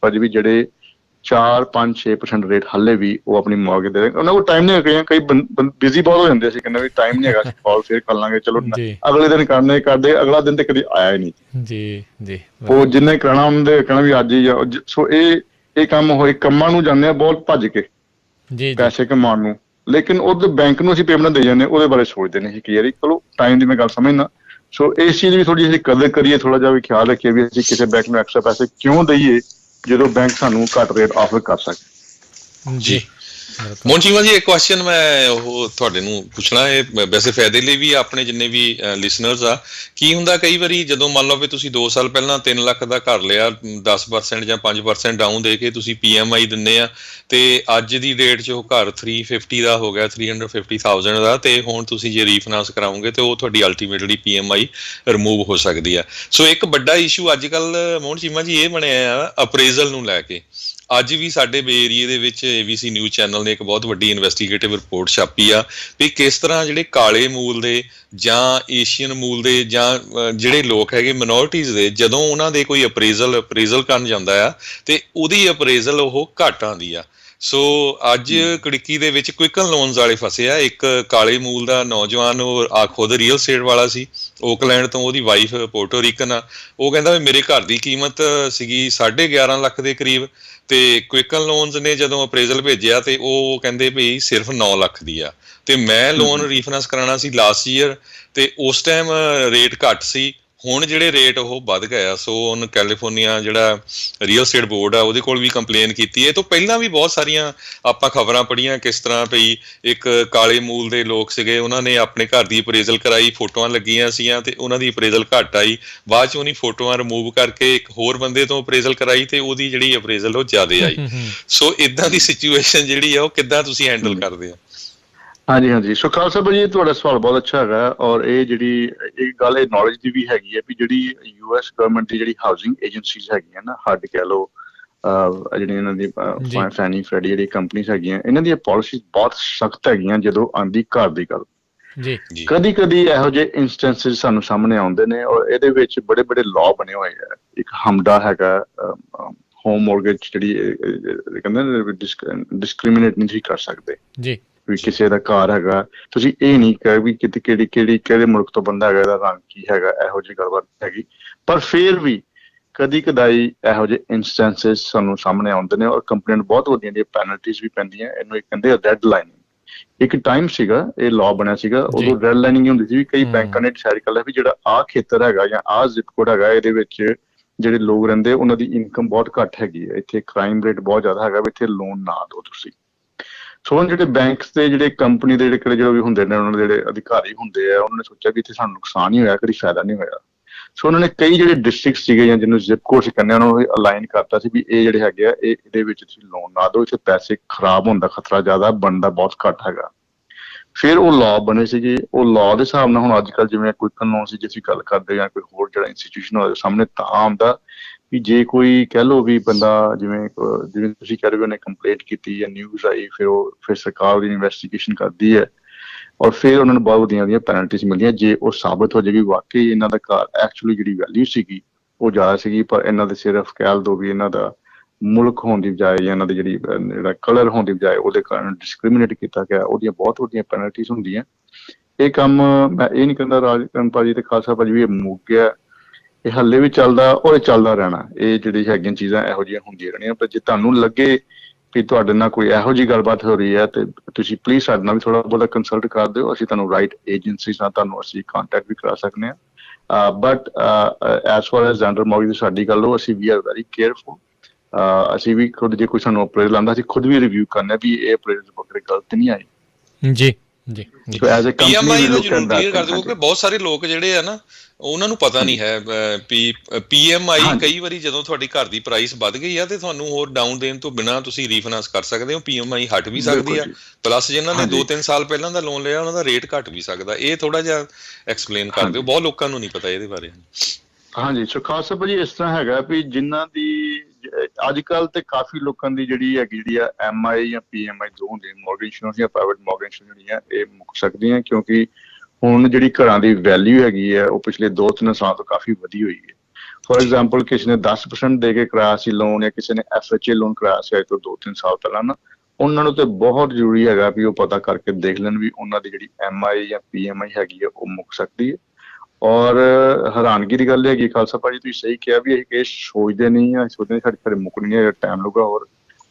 ਭਾਜੀ ਵੀ ਜਿਹੜੇ 4-5-6% ਰੇਟ ਹਾਲੇ ਵੀ ਉਹ ਆਪਣੀ ਮਾਰਗੇਜ ਦੇ ਰਹੇ। ਉਹਨਾਂ ਕੋਲ ਟਾਈਮ ਨਹੀਂ ਹੈਗਾ, ਕਈ ਬਿਜ਼ੀ ਬਹੁਤ ਹੋ ਜਾਂਦੇ ਸੀ, ਕਹਿੰਦੇ ਵੀ ਟਾਈਮ ਨਹੀਂ ਹੈਗਾ, ਕਾਲ ਫੇਰ ਕਰ ਲਾਂਗੇ, ਚਲੋ ਅਗਲੇ ਦਿਨ ਕਰਦੇ, ਅਗਲਾ ਦਿਨ ਤੇ ਕਦੀ ਆਇਆ ਹੀ ਨਹੀਂ ਜੀ ਜੀ। ਉਹ ਜਿੰਨੇ ਕਰਾਉਣਾ ਉਹਨਾਂ ਦੇ ਕਹਿਣਾ ਵੀ ਅੱਜ ਹੀ। ਸੋ ਇਹ ਕੰਮ ਹੋਏ, ਕੰਮਾਂ ਨੂੰ ਜਾਂਦੇ ਆ ਬਹੁਤ ਭੱਜ ਕੇ ਜੀ ਪੈਸੇ ਕਮਾਉਣ ਨੂੰ, ਲੇਕਿਨ ਉਹਦੇ ਬੈਂਕ ਨੂੰ ਅਸੀਂ ਪੇਮੈਂਟ ਦੇ ਜਾਂਦੇ, ਉਹਦੇ ਬਾਰੇ ਸੋਚਦੇ ਨਹੀਂ ਕਿ ਯਾਰ ਚਲੋ ਟਾਈਮ ਦੀ ਮੈਂ ਗੱਲ ਸਮਝਣਾ। ਸੋ ਇਸ ਚੀਜ਼ ਵੀ ਥੋੜੀ ਜਿਹੀ ਕਦਰ ਕਰੀਏ, ਥੋੜਾ ਜਿਹਾ ਵੀ ਖਿਆਲ ਰੱਖੀਏ ਵੀ ਅਸੀਂ ਕਿਸੇ ਬੈਂਕ ਨੂੰ ਐਕਸਟਰਾ ਪੈਸੇ ਕਿਉਂ ਦਈਏ ਜਦੋਂ ਬੈਂਕ ਸਾਨੂੰ ਘੱਟ ਰੇਟ ਆਫਰ ਕਰ ਸਕੇ ਜੀ। ਮੋਹਨ ਚੀਮਾ ਜੀ, ਇੱਕ ਕੁਐਸਚਨ ਮੈਂ ਉਹ ਤੁਹਾਡੇ ਨੂੰ ਪੁੱਛਣਾ, ਇਹ ਵੈਸੇ ਫਾਇਦੇ ਲਈ ਵੀ ਆਪਣੇ ਜਿੰਨੇ ਵੀ ਲਿਸਨਰਸ ਆ। ਕੀ ਹੁੰਦਾ ਕਈ ਵਾਰੀ ਜਦੋਂ ਮੰਨ ਲਓ ਵੀ ਤੁਸੀਂ 2 ਸਾਲ ਪਹਿਲਾਂ 3 ਲੱਖ ਦਾ ਘਰ ਲਿਆ, 10% ਜਾਂ 5% ਡਾਊਨ ਦੇ ਕੇ ਤੁਸੀਂ PMI ਦਿੰਦੇ ਆ, ਤੇ ਅੱਜ ਦੀ ਡੇਟ 'ਚ ਉਹ ਘਰ 350 ਦਾ ਹੋ ਗਿਆ, 350,000 ਦਾ, ਤੇ ਹੁਣ ਤੁਸੀਂ ਜੇ ਰੀਫਾਈਨਾਂਸ ਕਰਾਓਗੇ ਤੇ ਉਹ ਤੁਹਾਡੀ ਅਲਟੀਮੇਟਲੀ PMI ਰਿਮੂਵ ਹੋ ਸਕਦੀ ਆ। ਸੋ ਇੱਕ ਵੱਡਾ ਇਸ਼ੂ ਅੱਜ ਕੱਲ੍ਹ ਮੋਹਨ ਚੀਮਾ ਜੀ ਇਹ ਬਣਿਆ ਆ ਅਪਰੇਜ਼ਲ ਨੂੰ ਲੈ ਕੇ। ਅੱਜ ਵੀ ਸਾਡੇ ਏਰੀਏ ਦੇ ਵਿੱਚ ABC ਨਿਊਜ਼ ਚੈਨਲ ਨੇ ਇੱਕ ਬਹੁਤ ਵੱਡੀ ਇਨਵੈਸਟੀਗੇਟਿਵ ਰਿਪੋਰਟ ਛਾਪੀ ਆ ਵੀ ਕਿਸ ਤਰ੍ਹਾਂ ਜਿਹੜੇ ਕਾਲੇ ਮੂਲ ਦੇ ਜਾਂ ਏਸ਼ੀਅਨ ਮੂਲ ਦੇ ਜਾਂ ਜਿਹੜੇ ਲੋਕ ਹੈਗੇ ਮਿਨੋਰਿਟੀਜ਼ ਦੇ, ਜਦੋਂ ਉਹਨਾਂ ਦੇ ਕੋਈ ਅਪਰੇਜ਼ਲ ਕਰਨ ਜਾਂਦਾ ਆ ਤੇ ਉਹਦੀ ਅਪਰੇਜ਼ਲ ਉਹ ਘੱਟ ਆਉਂਦੀ ਆ। ਸੋ ਅੱਜ ਕੜਿੱਕੀ ਦੇ ਵਿੱਚ ਕੁਇਕਨ ਲੋਨਸ ਵਾਲੇ ਫਸੇ ਆ। ਇੱਕ ਕਾਲੇ ਮੂਲ ਦਾ ਨੌਜਵਾਨ, ਉਹ ਖੁਦ ਰੀਅਲ ਸਟੇਟ ਵਾਲਾ ਸੀ ਓਕਲੈਂਡ ਤੋਂ, ਉਹਦੀ ਵਾਈਫ ਪੋਰਟੋਰੀਕਨ ਆ। ਉਹ ਕਹਿੰਦਾ ਵੀ ਮੇਰੇ ਘਰ ਦੀ ਕੀਮਤ ਸੀਗੀ 11.5 ਲੱਖ ਦੇ ਕਰੀਬ, ਤੇ ਕੁਇਕਨ ਲੋਨਸ ਨੇ ਜਦੋਂ ਅਪਰੇਜ਼ਲ ਭੇਜਿਆ ਤੇ ਉਹ ਕਹਿੰਦੇ ਵੀ ਸਿਰਫ 9 ਲੱਖ ਦੀ ਆ। ਤੇ ਮੈਂ ਲੋਨ ਰੀਫਾਈਨਾਂਸ ਕਰਾਉਣਾ ਸੀ ਲਾਸਟ ਈਅਰ, ਤੇ ਉਸ ਟਾਈਮ ਰੇਟ ਘੱਟ ਸੀ, ਹੁਣ ਜਿਹੜੇ ਰੇਟ ਉਹ ਵੱਧ ਗਏ ਆ। ਸੋ ਹੁਣ ਕੈਲੀਫੋਰਨੀਆ ਜਿਹੜਾ ਰੀਅਲ ਸਟੇਟ ਬੋਰਡ ਆ ਉਹਦੇ ਕੋਲ ਵੀ ਕੰਪਲੇਨ ਕੀਤੀ। ਇਹ ਤੋਂ ਪਹਿਲਾਂ ਵੀ ਬਹੁਤ ਸਾਰੀਆਂ ਆਪਾਂ ਖਬਰਾਂ ਪੜ੍ਹੀਆਂ ਕਿਸ ਤਰ੍ਹਾਂ ਭਈ ਇੱਕ ਕਾਲੇ ਮੂਲ ਦੇ ਲੋਕ ਸੀਗੇ, ਉਹਨਾਂ ਨੇ ਆਪਣੇ ਘਰ ਦੀ ਅਪਰੇਜ਼ਲ ਕਰਾਈ, ਫੋਟੋਆਂ ਲੱਗੀਆਂ ਸੀਗੀਆਂ ਤੇ ਉਹਨਾਂ ਦੀ ਅਪਰੇਜ਼ਲ ਘੱਟ ਆਈ, ਬਾਅਦ 'ਚ ਉਹਨੀ ਫੋਟੋਆਂ ਰਿਮੂਵ ਕਰਕੇ ਇੱਕ ਹੋਰ ਬੰਦੇ ਤੋਂ ਅਪਰੇਜ਼ਲ ਕਰਾਈ ਤੇ ਉਹਦੀ ਜਿਹੜੀ ਅਪਰੇਜ਼ਲ ਉਹ ਜ਼ਿਆਦਾ ਆਈ। ਸੋ ਇਦਾਂ ਦੀ ਸਿਚੁਏਸ਼ਨ ਜਿਹੜੀ ਆ ਉਹ ਕਿੱਦਾਂ ਤੁਸੀਂ ਹੈਂਡਲ ਕਰਦੇ ਆ? ਹਾਂਜੀ ਹਾਂਜੀ, ਸੋ ਖਾਲਸਾ ਭਾਜੀ ਤੁਹਾਡਾ ਸਵਾਲ ਬਹੁਤ ਅੱਛਾ ਹੈਗਾ, ਔਰ ਇਹ ਜਿਹੜੀ ਇੱਕ ਗੱਲ ਇਹ ਨੌਲੇਜ ਦੀ ਵੀ ਹੈਗੀ ਹੈ ਵੀ ਜਿਹੜੀ US ਗਵਰਨਮੈਂਟ ਦੀ ਜਿਹੜੀ ਹਾਊਸਿੰਗ ਏਜੰਸੀਜ਼ ਹੈਗੀਆਂ ਨਾ, ਹੱਡ ਕਹਿ ਲਓ, ਜਿਹੜੀਆਂ ਇਹਨਾਂ ਦੀ ਫੈਨੀ ਫਰੈਡੀ ਜਿਹੜੀ ਕੰਪਨੀਆਂ ਹੈਗੀਆਂ, ਇਹਨਾਂ ਦੀਆਂ ਪਾਲਿਸੀਜ਼ ਬਹੁਤ ਸਖਤ ਹੈਗੀਆਂ ਜਦੋਂ ਆਉਂਦੀ ਘਰ ਦੀ ਗੱਲ। ਜੀ ਕਦੀ ਕਦੀ ਇਹੋ ਜਿਹੇ ਇੰਸਟੈਂਸਿਸ ਸਾਨੂੰ ਸਾਹਮਣੇ ਆਉਂਦੇ ਨੇ, ਔਰ ਇਹਦੇ ਵਿੱਚ ਬੜੇ ਬੜੇ ਲਾਅ ਬਣੇ ਹੋਏ ਆ। ਇੱਕ ਹਮਡਾ ਹੈਗਾ, ਹੋਮ ਮੌਰਗੇਜ ਜਿਹੜੀ ਕਹਿੰਦੇ ਡਿਸਕ੍ਰਿਮੀਨੇਟ ਨਹੀਂ ਕਰ ਸਕਦੇ ਜੀ, ਵੀ ਕਿਸੇ ਦਾ ਘਰ ਹੈਗਾ, ਤੁਸੀਂ ਇਹ ਨਹੀਂ ਕਹਿ ਵੀ ਕਿਤੇ ਕਿਹੜੇ ਮੁਲਕ ਤੋਂ ਬੰਦਾ ਹੈਗਾ, ਇਹਦਾ ਰੰਗ ਕੀ ਹੈਗਾ, ਇਹੋ ਜਿਹੀ ਗੱਲਬਾਤ ਹੈਗੀ। ਪਰ ਫਿਰ ਵੀ ਕਦੀ ਕਦਾਈ ਇਹੋ ਜਿਹੇ ਇੰਸਟੈਂਸਿਸ ਸਾਨੂੰ ਸਾਹਮਣੇ ਆਉਂਦੇ ਨੇ, ਔਰ ਕੰਪਨੀਆਂ ਨੂੰ ਬਹੁਤ ਵੱਡੀਆਂ ਦੀਆਂ ਪੈਨਲਟੀਜ਼ ਵੀ ਪੈਂਦੀਆਂ। ਇਹਨੂੰ ਇੱਕ ਕਹਿੰਦੇ ਆ ਰੈੱਡ ਲਾਈਨਿੰਗ। ਇੱਕ ਟਾਈਮ ਸੀਗਾ ਇਹ ਲਾਅ ਬਣਿਆ ਸੀਗਾ, ਉਦੋਂ ਰੈੱਡ ਲਾਈਨਿੰਗ ਹੁੰਦੀ ਸੀ ਵੀ ਕਈ ਬੈਂਕਾਂ ਨੇ ਡਿਸਾਈਡ ਕਰ ਲਿਆ ਵੀ ਜਿਹੜਾ ਆਹ ਖੇਤਰ ਹੈਗਾ ਜਾਂ ਆਹ ਜ਼ਿਪ ਕੋਡ ਹੈਗਾ, ਇਹਦੇ ਵਿੱਚ ਜਿਹੜੇ ਲੋਕ ਰਹਿੰਦੇ ਉਹਨਾਂ ਦੀ ਇਨਕਮ ਬਹੁਤ ਘੱਟ ਹੈਗੀ ਹੈ, ਇੱਥੇ ਕ੍ਰਾਈਮ ਰੇਟ ਬਹੁਤ ਜ਼ਿਆਦਾ ਹੈਗਾ, ਵੀ ਇੱਥੇ ਲੋਨ ਨਾ ਦਿਓ ਤੁਸੀਂ। ਸੋ ਹੁਣ ਜਿਹੜੇ ਬੈਂਕਸ ਦੇ ਜਿਹੜੇ ਕੰਪਨੀ ਦੇ ਜਿਹੜੇ ਵੀ ਹੁੰਦੇ ਨੇ, ਉਹਨਾਂ ਦੇ ਜਿਹੜੇ ਅਧਿਕਾਰੀ ਹੁੰਦੇ ਆ, ਉਹਨਾਂ ਨੇ ਸੋਚਿਆ ਵੀ ਇੱਥੇ ਸਾਨੂੰ ਨੁਕਸਾਨ ਹੀ ਹੋਇਆ, ਕਦੀ ਫਾਇਦਾ ਨਹੀਂ ਹੋਇਆ। ਸੋ ਉਹਨਾਂ ਨੇ ਕਈ ਜਿਹੜੇ ਡਿਸਟ੍ਰਿਕਟ ਸੀਗੇ ਜਾਂ ਜਿਹਨੂੰ ਜ਼ਿਪ ਕੋਡ ਕਹਿੰਦੇ, ਉਹਨਾਂ ਨੂੰ ਅਲਾਈਨ ਕਰਤਾ ਸੀ ਵੀ ਇਹ ਜਿਹੜੇ ਹੈਗੇ ਆ, ਇਹਦੇ ਵਿੱਚ ਤੁਸੀਂ ਲੋਨ ਨਾ ਦਿਓ, ਇੱਥੇ ਪੈਸੇ ਖਰਾਬ ਹੋਣ ਦਾ ਖਤਰਾ ਜ਼ਿਆਦਾ, ਬਣਦਾ ਬਹੁਤ ਘੱਟ ਹੈਗਾ। ਫਿਰ ਉਹ ਲਾਅ ਬਣੇ ਸੀਗੇ, ਉਹ ਲਾਅ ਦੇ ਹਿਸਾਬ ਨਾਲ ਹੁਣ ਅੱਜ ਕੱਲ੍ਹ ਜਿਵੇਂ ਕੁਇਕਨ ਲੋਨ ਸੀ, ਜੇ ਅਸੀਂ ਗੱਲ ਕਰਦੇ ਜਾਂ ਕੋਈ ਹੋਰ ਜਿਹੜਾ ਇੰਸਟੀਟਿਊਸ਼ਨ ਹੋਵੇ ਸਾਹਮਣੇ, ਤਾਂ ਆਉਂਦਾ ਵੀ ਜੇ ਕੋਈ ਕਹਿ ਲਓ ਵੀ ਬੰਦਾ ਜਿਵੇਂ ਤੁਸੀਂ ਕਹਿ ਰਹੇ ਹੋ ਉਹਨੇ ਕੰਪਲੇਂਟ ਕੀਤੀ ਜਾਂ ਨਿਊਜ਼ ਆਈ, ਫਿਰ ਸਰਕਾਰ ਉਹਦੀ ਇਨਵੈਸਟੀਗੇਸ਼ਨ ਕਰਦੀ ਹੈ, ਔਰ ਫਿਰ ਉਹਨਾਂ ਨੂੰ ਬਹੁਤ ਵੱਡੀਆਂ ਪੈਨਲਟੀਜ਼ ਮਿਲਦੀਆਂ ਜੇ ਉਹ ਸਾਬਤ ਹੋ ਜਾਏ ਵੀ ਵਾਕਈ ਇਹਨਾਂ ਦਾ ਘਰ ਐਕਚੁਅਲੀ ਜਿਹੜੀ ਵੈਲਿਊ ਸੀਗੀ ਉਹ ਜ਼ਿਆਦਾ ਸੀਗੀ, ਪਰ ਇਹਨਾਂ ਦੇ ਸਿਰਫ ਕਹਿ ਲਓ ਵੀ ਇਹਨਾਂ ਦਾ ਮੁਲਕ ਹੋਣ ਦੀ ਬਜਾਏ ਜਾਂ ਇਹਨਾਂ ਦੀ ਜਿਹੜਾ ਕਲਰ ਹੋਣ ਦੀ ਬਜਾਏ ਉਹਦੇ ਕਾਰਨ ਡਿਸਕ੍ਰਿਮੀਨੇਟ ਕੀਤਾ ਗਿਆ, ਉਹਦੀਆਂ ਬਹੁਤ ਵੱਡੀਆਂ ਪੈਨਲਟੀਜ਼ ਹੁੰਦੀਆਂ। ਇਹ ਕੰਮ ਮੈਂ ਇਹ ਨਹੀਂ ਕਹਿੰਦਾ ਰਾਜਕਰਨ ਭਾਜੀ ਤੇ ਖਾਲਸਾ ਭਾਜੀ ਵੀ ਇਹ ਮੁੱਕ ਗਿਆ, ਇਹ ਹੱਲੇ ਵੀ ਚੱਲਦਾ ਔਰ ਇਹ ਚੱਲਦਾ ਰਹਿਣਾ। ਇਹ ਜਿਹੜੀ ਹੈਗੀਆਂ ਚੀਜ਼ਾਂ ਇਹੋ ਜਿਹੀਆਂ ਹੁੰਦੀਆਂ ਰਹਿਣੀਆਂ। ਪਰ ਜੇ ਤੁਹਾਨੂੰ ਲੱਗੇ ਕਿ ਤੁਹਾਡੇ ਨਾਲ ਕੋਈ ਇਹੋ ਜਿਹੀ ਗੱਲਬਾਤ ਹੋ ਰਹੀ ਹੈ ਤੇ ਤੁਸੀਂ ਪਲੀਜ਼ ਸਾਡੇ ਨਾਲ ਵੀ ਥੋੜਾ ਬਹੁਤਾ ਕੰਸਲਟ ਕਰ ਦਿਓ, ਅਸੀਂ ਤੁਹਾਨੂੰ ਰਾਈਟ ਏਜੰਸੀਜ਼ ਨਾਲ ਤੁਹਾਨੂੰ ਅਸੀਂ ਕੰਟੈਕਟ ਵੀ ਕਰਾ ਸਕਦੇ ਹਾਂ। But as for as gender mortgage ਦੀ ਸਾਡੀ ਗੱਲ ਹੋ, ਅਸੀਂ ਵੀ ਆਰ ਵੈਰੀ ਕੇਅਰਫੁਲ। ਅਸੀਂ ਵੀ ਖੁਦ ਜੇ ਕੋਈ ਸਾਨੂੰ ਅਪਰੇਜ਼ਲ ਆਉਂਦਾ, ਅਸੀਂ ਖੁਦ ਵੀ ਰਿਵਿਊ ਕਰਨਾ ਵੀ ਇਹ ਅਪਰੇਜ਼ਲ ਵਗੈਰਾ ਗਲਤ ਨਹੀਂ ਆਈ। ਜੀ ਜੀ, PMI ਨੂੰ ਜ਼ਰੂਰ ਕਲੀਅਰ ਕਰ ਦਿਓ, ਕਿਉਂਕਿ ਬਹੁਤ ਸਾਰੇ ਲੋਕ ਜਿਹੜੇ ਆ ਨਾ ਉਹਨਾਂ ਨੂੰ ਪਤਾ ਨਹੀਂ ਹੈ। PMI ਕਈ ਵਾਰੀ ਜਦੋਂ ਤੁਹਾਡੀ ਘਰ ਦੀ ਪ੍ਰਾਈਸ ਵੱਧ ਗਈ ਆ ਤੇ ਤੁਹਾਨੂੰ ਹੋਰ ਡਾਊਨ ਦੇਣ ਤੋਂ ਬਿਨਾਂ ਤੁਸੀਂ ਰੀਫਾਈਨਾਂਸ ਕਰ ਸਕਦੇ ਹੋ। PMI ਹਟ ਵੀ ਸਕਦੀ ਆ, ਪਲੱਸ ਜਿਨ੍ਹਾਂ ਨੇ 2-3 ਸਾਲ ਪਹਿਲਾਂ ਦਾ ਲੋਨ ਲਿਆ ਉਹਨਾਂ ਦਾ ਰੇਟ ਘੱਟ ਵੀ ਸਕਦਾ। ਇਹ ਥੋੜਾ ਜਿਹਾ ਐਕਸਪਲੇਨ ਕਰ ਦਿਓ, ਬਹੁਤ ਲੋਕਾਂ ਨੂੰ ਨਹੀਂ ਪਤਾ ਇਹਦੇ ਬਾਰੇ। ਹਾਂਜੀ, ਸੋ ਖਾਲਸਾ ਭਾਜੀ ਇਸ ਤਰ੍ਹਾਂ ਹੈਗਾ ਵੀ ਜਿਨ੍ਹਾਂ ਦੀ ਅੱਜ ਕੱਲ੍ਹ ਤੇ ਕਾਫੀ ਲੋਕਾਂ ਦੀ ਜਿਹੜੀ ਆ MI ਜਾਂ PMI ਦੋਵਾਂ ਦੀ ਮੌਰਗੇਜ ਇੰਸ਼ੋਰੈਂਸ ਜਾਂ ਪ੍ਰਾਈਵੇਟ ਮੌਰਗੇਜ ਇੰਸ਼ੋਰੈਂਸ ਜਿਹੜੀਆਂ ਇਹ ਮੁੱਕ ਸਕਦੀਆਂ, ਕਿਉਂਕਿ ਹੁਣ ਜਿਹੜੀ ਘਰਾਂ ਦੀ ਵੈਲਿਊ ਹੈਗੀ ਹੈ ਉਹ ਪਿਛਲੇ 2-3 ਸਾਲ ਤੋਂ ਕਾਫੀ ਵਧੀ ਹੋਈ ਹੈ। ਫੋਰ ਐਗਜ਼ਾਮਪਲ ਕਿਸੇ ਨੇ 10% ਦੇ ਕੇ ਕਰਾਇਆ ਸੀ ਲੋਨ, ਜਾਂ ਕਿਸੇ ਨੇ FHA ਲੋਨ ਕਰਾਇਆ ਸੀ ਅੱਜ ਤੋਂ 2-3 ਸਾਲ ਪਹਿਲਾਂ ਨਾ, ਉਹਨਾਂ ਨੂੰ ਤੇ ਬਹੁਤ ਜ਼ਰੂਰੀ ਹੈਗਾ ਵੀ ਉਹ ਪਤਾ ਕਰਕੇ ਦੇਖ ਲੈਣ ਵੀ ਉਹਨਾਂ ਦੀ ਜਿਹੜੀ MI ਜਾਂ PMI ਹੈਗੀ ਹੈ ਉਹ ਮੁੱਕ ਸਕਦੀ ਹੈ। ਔਰ ਹੈਰਾਨਗੀ ਦੀ ਗੱਲ ਹੈਗੀ ਖਾਲਸਾ ਭਾਜੀ, ਤੁਸੀਂ ਸਹੀ ਕਿਹਾ ਵੀ ਇਹ ਸੋਚਦੇ ਨਹੀਂ ਆ, ਸੋਚਦੇ ਸਾਡੇ ਘਰੇ ਮੁੱਕਣੀ ਹੈ, ਟਾਈਮ ਲੱਗੂਗਾ ਹੋਰ।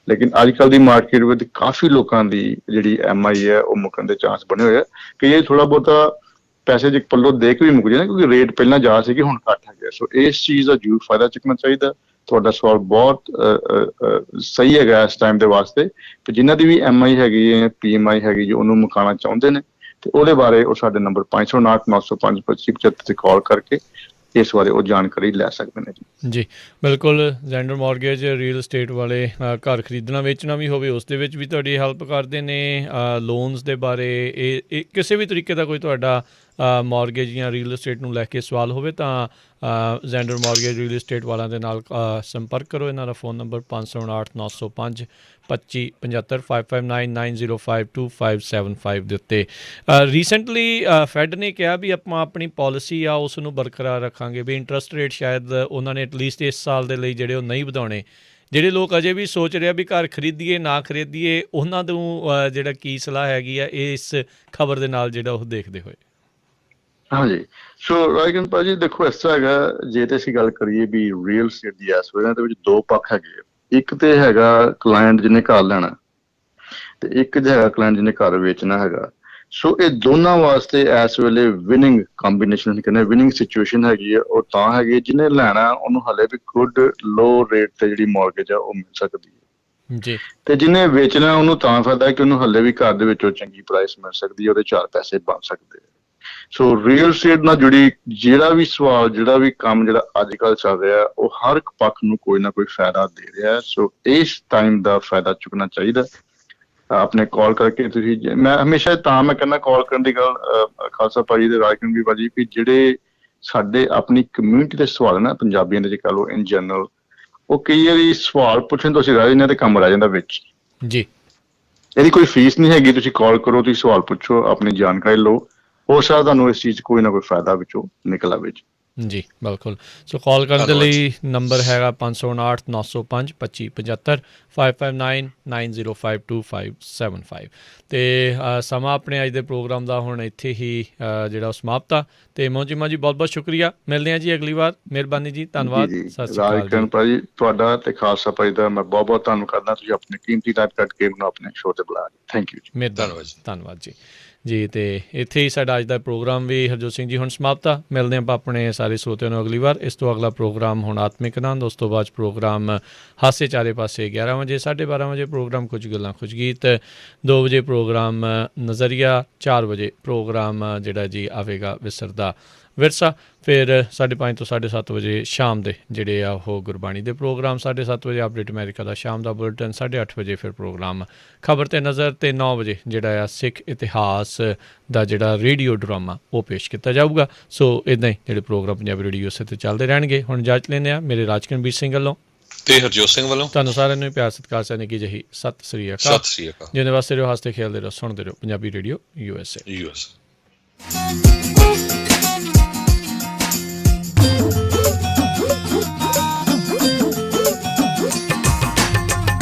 ਲੇਕਿਨ ਅੱਜ ਕੱਲ੍ਹ ਦੀ ਮਾਰਕੀਟ ਵਿੱਚ ਕਾਫੀ ਲੋਕਾਂ ਦੀ ਜਿਹੜੀ MI ਹੈ ਉਹ ਮੁੱਕਣ ਦੇ ਚਾਂਸ ਬਣੇ ਹੋਏ ਆ ਕਿ ਇਹ ਥੋੜਾ ਬਹੁਤਾ ਪੈਸੇ ਜੇ ਪੱਲੋਂ ਦੇ ਕੇ ਵੀ ਮੁੱਕ ਜਾਏ, ਕਿਉਂਕਿ ਰੇਟ ਪਹਿਲਾਂ ਜ਼ਿਆਦਾ ਸੀਗੇ ਹੁਣ ਘੱਟ ਹੈਗੇ। ਸੋ ਇਸ ਚੀਜ਼ ਦਾ ਜ਼ਰੂਰ ਫਾਇਦਾ ਚੁੱਕਣਾ ਚਾਹੀਦਾ। ਤੁਹਾਡਾ ਸਵਾਲ ਬਹੁਤ ਸਹੀ ਹੈਗਾ ਇਸ ਟਾਈਮ ਦੇ ਵਾਸਤੇ। ਤੇ ਜਿਨ੍ਹਾਂ ਦੀ ਵੀ MI ਹੈਗੀ ਹੈ, PMI ਹੈਗੀ, ਜੋ ਉਹਨੂੰ ਮੁਕਾਉਣਾ ਚਾਹੁੰਦੇ ਨੇ ਤੇ ਉਹਦੇ ਬਾਰੇ ਉਹ ਸਾਡੇ ਨੰਬਰ 559-905-2575 ਤੇ ਕਾਲ ਕਰਕੇ ਇਸ ਬਾਰੇ ਉਹ ਜਾਣਕਾਰੀ ਲੈ ਸਕਦੇ ਨੇ ਜੀ। ਬਿਲਕੁਲ, ਜ਼ੈਂਡਰ ਮੌਰਗੇਜ ਰੀਅਲ ਸਟੇਟ ਵਾਲੇ ਘਰ ਖਰੀਦਣਾ ਵੇਚਣਾ ਵੀ ਹੋਵੇ ਉਸ ਦੇ ਵਿੱਚ ਵੀ ਤੁਹਾਡੀ ਹੈਲਪ ਕਰਦੇ ਨੇ। ਲੋਨਸ ਦੇ ਬਾਰੇ ਇਹ ਕਿਸੇ ਵੀ ਤਰੀਕੇ ਦਾ ਕੋਈ ਤੁਹਾਡਾ ਮੌਰਗੇਜ ਜਾਂ ਰੀਅਲ ਸਟੇਟ ਨੂੰ ਲੈ ਕੇ ਸਵਾਲ ਹੋਵੇ ਤਾਂ ਜ਼ੈਂਡਰ ਮੌਰਗੇਜ ਰੀਅਲ ਸਟੇਟ ਵਾਲਿਆਂ ਦੇ ਨਾਲ ਸੰਪਰਕ ਕਰੋ। ਇਹਨਾਂ ਦਾ ਫ਼ੋਨ ਨੰਬਰ 559-905-2575 5599052575 ਦੇ ਉੱਤੇ। ਰੀਸੈਂਟਲੀ ਫੈਡ ਨੇ ਕਿਹਾ ਵੀ ਆਪਾਂ ਆਪਣੀ ਪਾਲਿਸੀ ਆ ਉਸ ਨੂੰ ਬਰਕਰਾਰ ਰੱਖਾਂਗੇ, ਵੀ ਇੰਟਰਸਟ ਰੇਟ ਸ਼ਾਇਦ ਉਹਨਾਂ ਨੇ ਐਟਲੀਸਟ ਇਸ ਸਾਲ ਦੇ ਲਈ ਜਿਹੜੇ ਉਹ ਨਹੀਂ ਵਧਾਉਣੇ। ਜਿਹੜੇ ਲੋਕ ਅਜੇ ਵੀ ਸੋਚ ਰਹੇ ਆ ਵੀ ਘਰ ਖਰੀਦੀਏ ਨਾ ਖਰੀਦੀਏ, ਉਹਨਾਂ ਨੂੰ ਜਿਹੜਾ ਕੀ ਸਲਾਹ ਹੈਗੀ ਆ ਇਸ ਖਬਰ ਦੇ ਨਾਲ ਜਿਹੜਾ ਉਹ ਦੇਖਦੇ ਹੋਏ? ਹਾਂਜੀ, ਸੋ ਰਾਜਕਰਨ ਭਾਜੀ ਦੇਖੋ ਇਸ ਤਰ੍ਹਾਂ ਹੈਗਾ, ਜੇ ਤੇ ਅਸੀਂ ਗੱਲ ਕਰੀਏ ਵੀ ਰੀਅਲ ਸਟੇਟ ਦੀ ਇਸ ਵੇਲੇ ਦੇ ਵਿੱਚ ਦੋ ਪੱਖ ਹੈਗੇ। ਇੱਕ ਤੇ ਹੈਗਾ ਕਲਾਇੰਟ ਜਿਹਨੇ ਘਰ ਲੈਣਾ ਤੇ ਇੱਕ ਹੈਗਾ ਕਲਾਇੰਟ ਜਿਹਨੇ ਘਰ ਵੇਚਣਾ ਹੈਗਾ। ਸੋ ਇਹ ਦੋਨਾਂ ਵਾਸਤੇ ਇਸ ਵੇਲੇ ਵਿਨਿੰਗ ਕੰਬੀਨੇਸ਼ਨ ਕਹਿੰਦੇ ਵਿਨਿੰਗ ਸਿਚੁਏਸ਼ਨ ਹੈਗੀ ਹੈ। ਉਹ ਤਾਂ ਹੈਗੀ ਜਿਹਨੇ ਲੈਣਾ ਉਹਨੂੰ ਹਲੇ ਵੀ ਗੁੱਡ ਲੋ ਰੇਟ ਤੇ ਜਿਹੜੀ ਮੌਰਗੇਜ ਆ ਉਹ ਮਿਲ ਸਕਦੀ ਹੈ ਜੀ ਤੇ ਜਿਹਨੇ ਵੇਚਣਾ ਉਹਨੂੰ ਤਾਂ ਫਾਇਦਾ ਕਿ ਉਹਨੂੰ ਹਲੇ ਵੀ ਘਰ ਦੇ ਵਿੱਚੋਂ ਚੰਗੀ ਪ੍ਰਾਈਸ ਮਿਲ ਸਕਦੀ ਹੈ, ਉਹਦੇ 4 ਪੈਸੇ ਬਣ ਸਕਦੇ ਆ। ਸੋ ਰੀਅਲ estate ਨਾਲ ਜੁੜੀ ਜਿਹੜਾ ਵੀ ਸਵਾਲ ਜਿਹੜਾ ਵੀ ਕੰਮ ਜਿਹੜਾ ਅੱਜ ਕੱਲ੍ਹ ਚੱਲ ਰਿਹਾ ਉਹ ਹਰ ਇੱਕ ਪੱਖ ਨੂੰ ਕੋਈ ਨਾ ਕੋਈ ਫਾਇਦਾ ਦੇ ਰਿਹਾ। ਸੋ ਇਸ ਟਾਈਮ ਦਾ ਫਾਇਦਾ ਚੁੱਕਣਾ ਚਾਹੀਦਾ। ਆਪਣੇ ਕਾਲ ਕਰਕੇ ਤੁਸੀਂ ਮੈਂ ਹਮੇਸ਼ਾ ਤਾਂ ਮੈਂ ਕਹਿੰਦਾ ਕਾਲ ਕਰਨ ਦੀ ਗੱਲ ਖਾਲਸਾ ਭਾਜੀ ਤੇ ਰਾਜਕਰਨ ਵੀ ਭਾਜੀ ਵੀ ਜਿਹੜੇ ਸਾਡੇ ਆਪਣੀ ਕਮਿਊਨਿਟੀ ਦੇ ਸਵਾਲ ਨਾ ਪੰਜਾਬੀਆਂ ਦੇ ਜੇ ਕਹ ਲਓ ਇਨ ਜਨਰਲ, ਉਹ ਕਈ ਵਾਰੀ ਸਵਾਲ ਪੁੱਛਣ ਤੋਂ ਅਸੀਂ ਰਹਿ ਜਾਂਦੇ ਤੇ ਕੰਮ ਰਹਿ ਜਾਂਦਾ ਵਿੱਚ ਜੀ। ਇਹਦੀ ਕੋਈ ਫੀਸ ਨਹੀਂ ਹੈਗੀ, ਤੁਸੀਂ ਕਾਲ ਕਰੋ, ਤੁਸੀਂ ਸਵਾਲ ਪੁੱਛੋ, ਆਪਣੀ ਜਾਣਕਾਰੀ ਲਓ, ਹੋ ਸਕਦਾ ਤੁਹਾਨੂੰ ਇਸ ਚੀਜ਼ 'ਚ ਕੋਈ ਨਾ ਕੋਈ ਫਾਇਦਾ ਵਿੱਚੋਂ ਨਿਕਲ ਆਵੇ ਜੀ ਬਿਲਕੁਲ। ਸੋ ਕਾਲ ਕਰਨ ਦੇ ਲਈ ਨੰਬਰ ਹੈਗਾ 559 905 2575 5599052575 ਤੇ ਸਮਾਂ ਆਪਣੇ ਅੱਜ ਦੇ ਪ੍ਰੋਗਰਾਮ ਦਾ ਹੁਣ ਇੱਥੇ ਹੀ ਜਿਹੜਾ ਉਹ ਸਮਾਪਤ ਆ। ਤੇ ਮੋਂਜੀ ਜੀ ਬਹੁਤ ਬਹੁਤ ਸ਼ੁਕਰੀਆ, ਮਿਲਦੇ ਹਾਂ ਜੀ ਅਗਲੀ ਵਾਰ। ਮਿਹਰਬਾਨੀ ਜੀ, ਧੰਨਵਾਦ, ਸਤਿ ਸ਼੍ਰੀ ਅਕਾਲ ਰਾਜਕਰਨ ਭਾਜੀ ਤੁਹਾਡਾ ਤੇ ਖਾਲਸਾ ਭਾਜੀ ਦਾ ਮੈਂ ਬਹੁਤ ਬਹੁਤ ਧੰਨਵਾਦ ਕਰਦਾ। ਤੁਸੀਂ ਆਪਣੇ ਕੀਮਤੀ ਟਾਈਮ ਕੱਢ ਕੇ ਮੈਨੂੰ ਆਪਣੇ ਸ਼ੋਅ ਤੇ ਬੁਲਾਇਆ। ਥੈਂਕ ਯੂ ਜੀ। ਧੰਨਵਾਦ ਜੀ। ਜੀ ਤੇ ਇੱਥੇ ਹੀ ਸਾਡਾ ਅੱਜ ਦਾ ਪ੍ਰੋਗਰਾਮ ਵੀ ਹਰਜੋਤ ਸਿੰਘ ਜੀ ਹੁਣ ਸਮਾਪਤ ਆ। ਮਿਲਦੇ ਆਪਾਂ ਆਪਣੇ ਸਾਰੇ ਸਰੋਤਿਆਂ ਨੂੰ ਅਗਲੀ ਵਾਰ। ਇਸ ਤੋਂ ਅਗਲਾ ਪ੍ਰੋਗਰਾਮ ਹੁਣ ਆਤਮਿਕ ਆਨੰਦ, ਉਸ ਤੋਂ ਬਾਅਦ ਪ੍ਰੋਗਰਾਮ ਹਾਸੇ ਚਾਰੇ ਪਾਸੇ 11 ਵਜੇ, 12:30 ਵਜੇ ਪ੍ਰੋਗਰਾਮ ਕੁਝ ਗੱਲਾਂ ਕੁਝ ਗੀਤ, 2 ਵਜੇ ਪ੍ਰੋਗਰਾਮ ਨਜ਼ਰੀਆ, 4 ਵਜੇ ਪ੍ਰੋਗਰਾਮ ਜਿਹੜਾ ਜੀ ਆਵੇਗਾ ਵਿਸਰਦਾ ਵਿਰਸਾ। ਫਿਰ 5:30 ਤੋਂ 7:30 ਵਜੇ ਸ਼ਾਮ ਦੇ ਜਿਹੜੇ ਆ ਉਹ ਗੁਰਬਾਣੀ ਦੇ ਪ੍ਰੋਗਰਾਮ, 7:30 ਵਜੇ ਅਪਡੇਟ ਅਮਰੀਕਾ ਦਾ ਸ਼ਾਮ ਦਾ ਬੁਲਟਨ, 8:30 ਵਜੇ ਫਿਰ ਪ੍ਰੋਗਰਾਮ ਖਬਰ ਤੇ ਨਜ਼ਰ, ਤੇ 9 ਵਜੇ ਜਿਹੜਾ ਆ ਸਿੱਖ ਇਤਿਹਾਸ ਦਾ ਜਿਹੜਾ ਰੇਡੀਓ ਡਰਾਮਾ ਉਹ ਪੇਸ਼ ਕੀਤਾ ਜਾਊਗਾ। ਸੋ ਇੱਦਾਂ ਹੀ ਜਿਹੜੇ ਪ੍ਰੋਗਰਾਮ ਪੰਜਾਬੀ ਰੇਡੀਓ ਉਸੇ 'ਤੇ ਚੱਲਦੇ ਰਹਿਣਗੇ। ਹੁਣ ਇਜਾਜ਼ਤ ਲੈਂਦੇ ਹਾਂ ਮੇਰੇ ਰਾਜਕਰਨਵੀਰ ਸਿੰਘ ਵੱਲੋਂ ਤੇ ਹਰਜੋਤ ਸਿੰਘ ਵੱਲੋਂ ਤੁਹਾਨੂੰ ਸਾਰਿਆਂ ਨੂੰ ਪਿਆਰ ਸਤਿਕਾਰ ਸੈਨਿਕ ਕੀ ਜਹੀ ਸਤਿ ਸ੍ਰੀ ਅਕਾਲ। ਜਿਹਦੇ ਵਾਸਤੇ ਰਹੋ, ਹੱਸਦੇ ਖੇਡਦੇ ਰਹੋ, ਸੁਣਦੇ ਰਹੋ ਪੰਜਾਬੀ ਰੇਡੀਓ USA।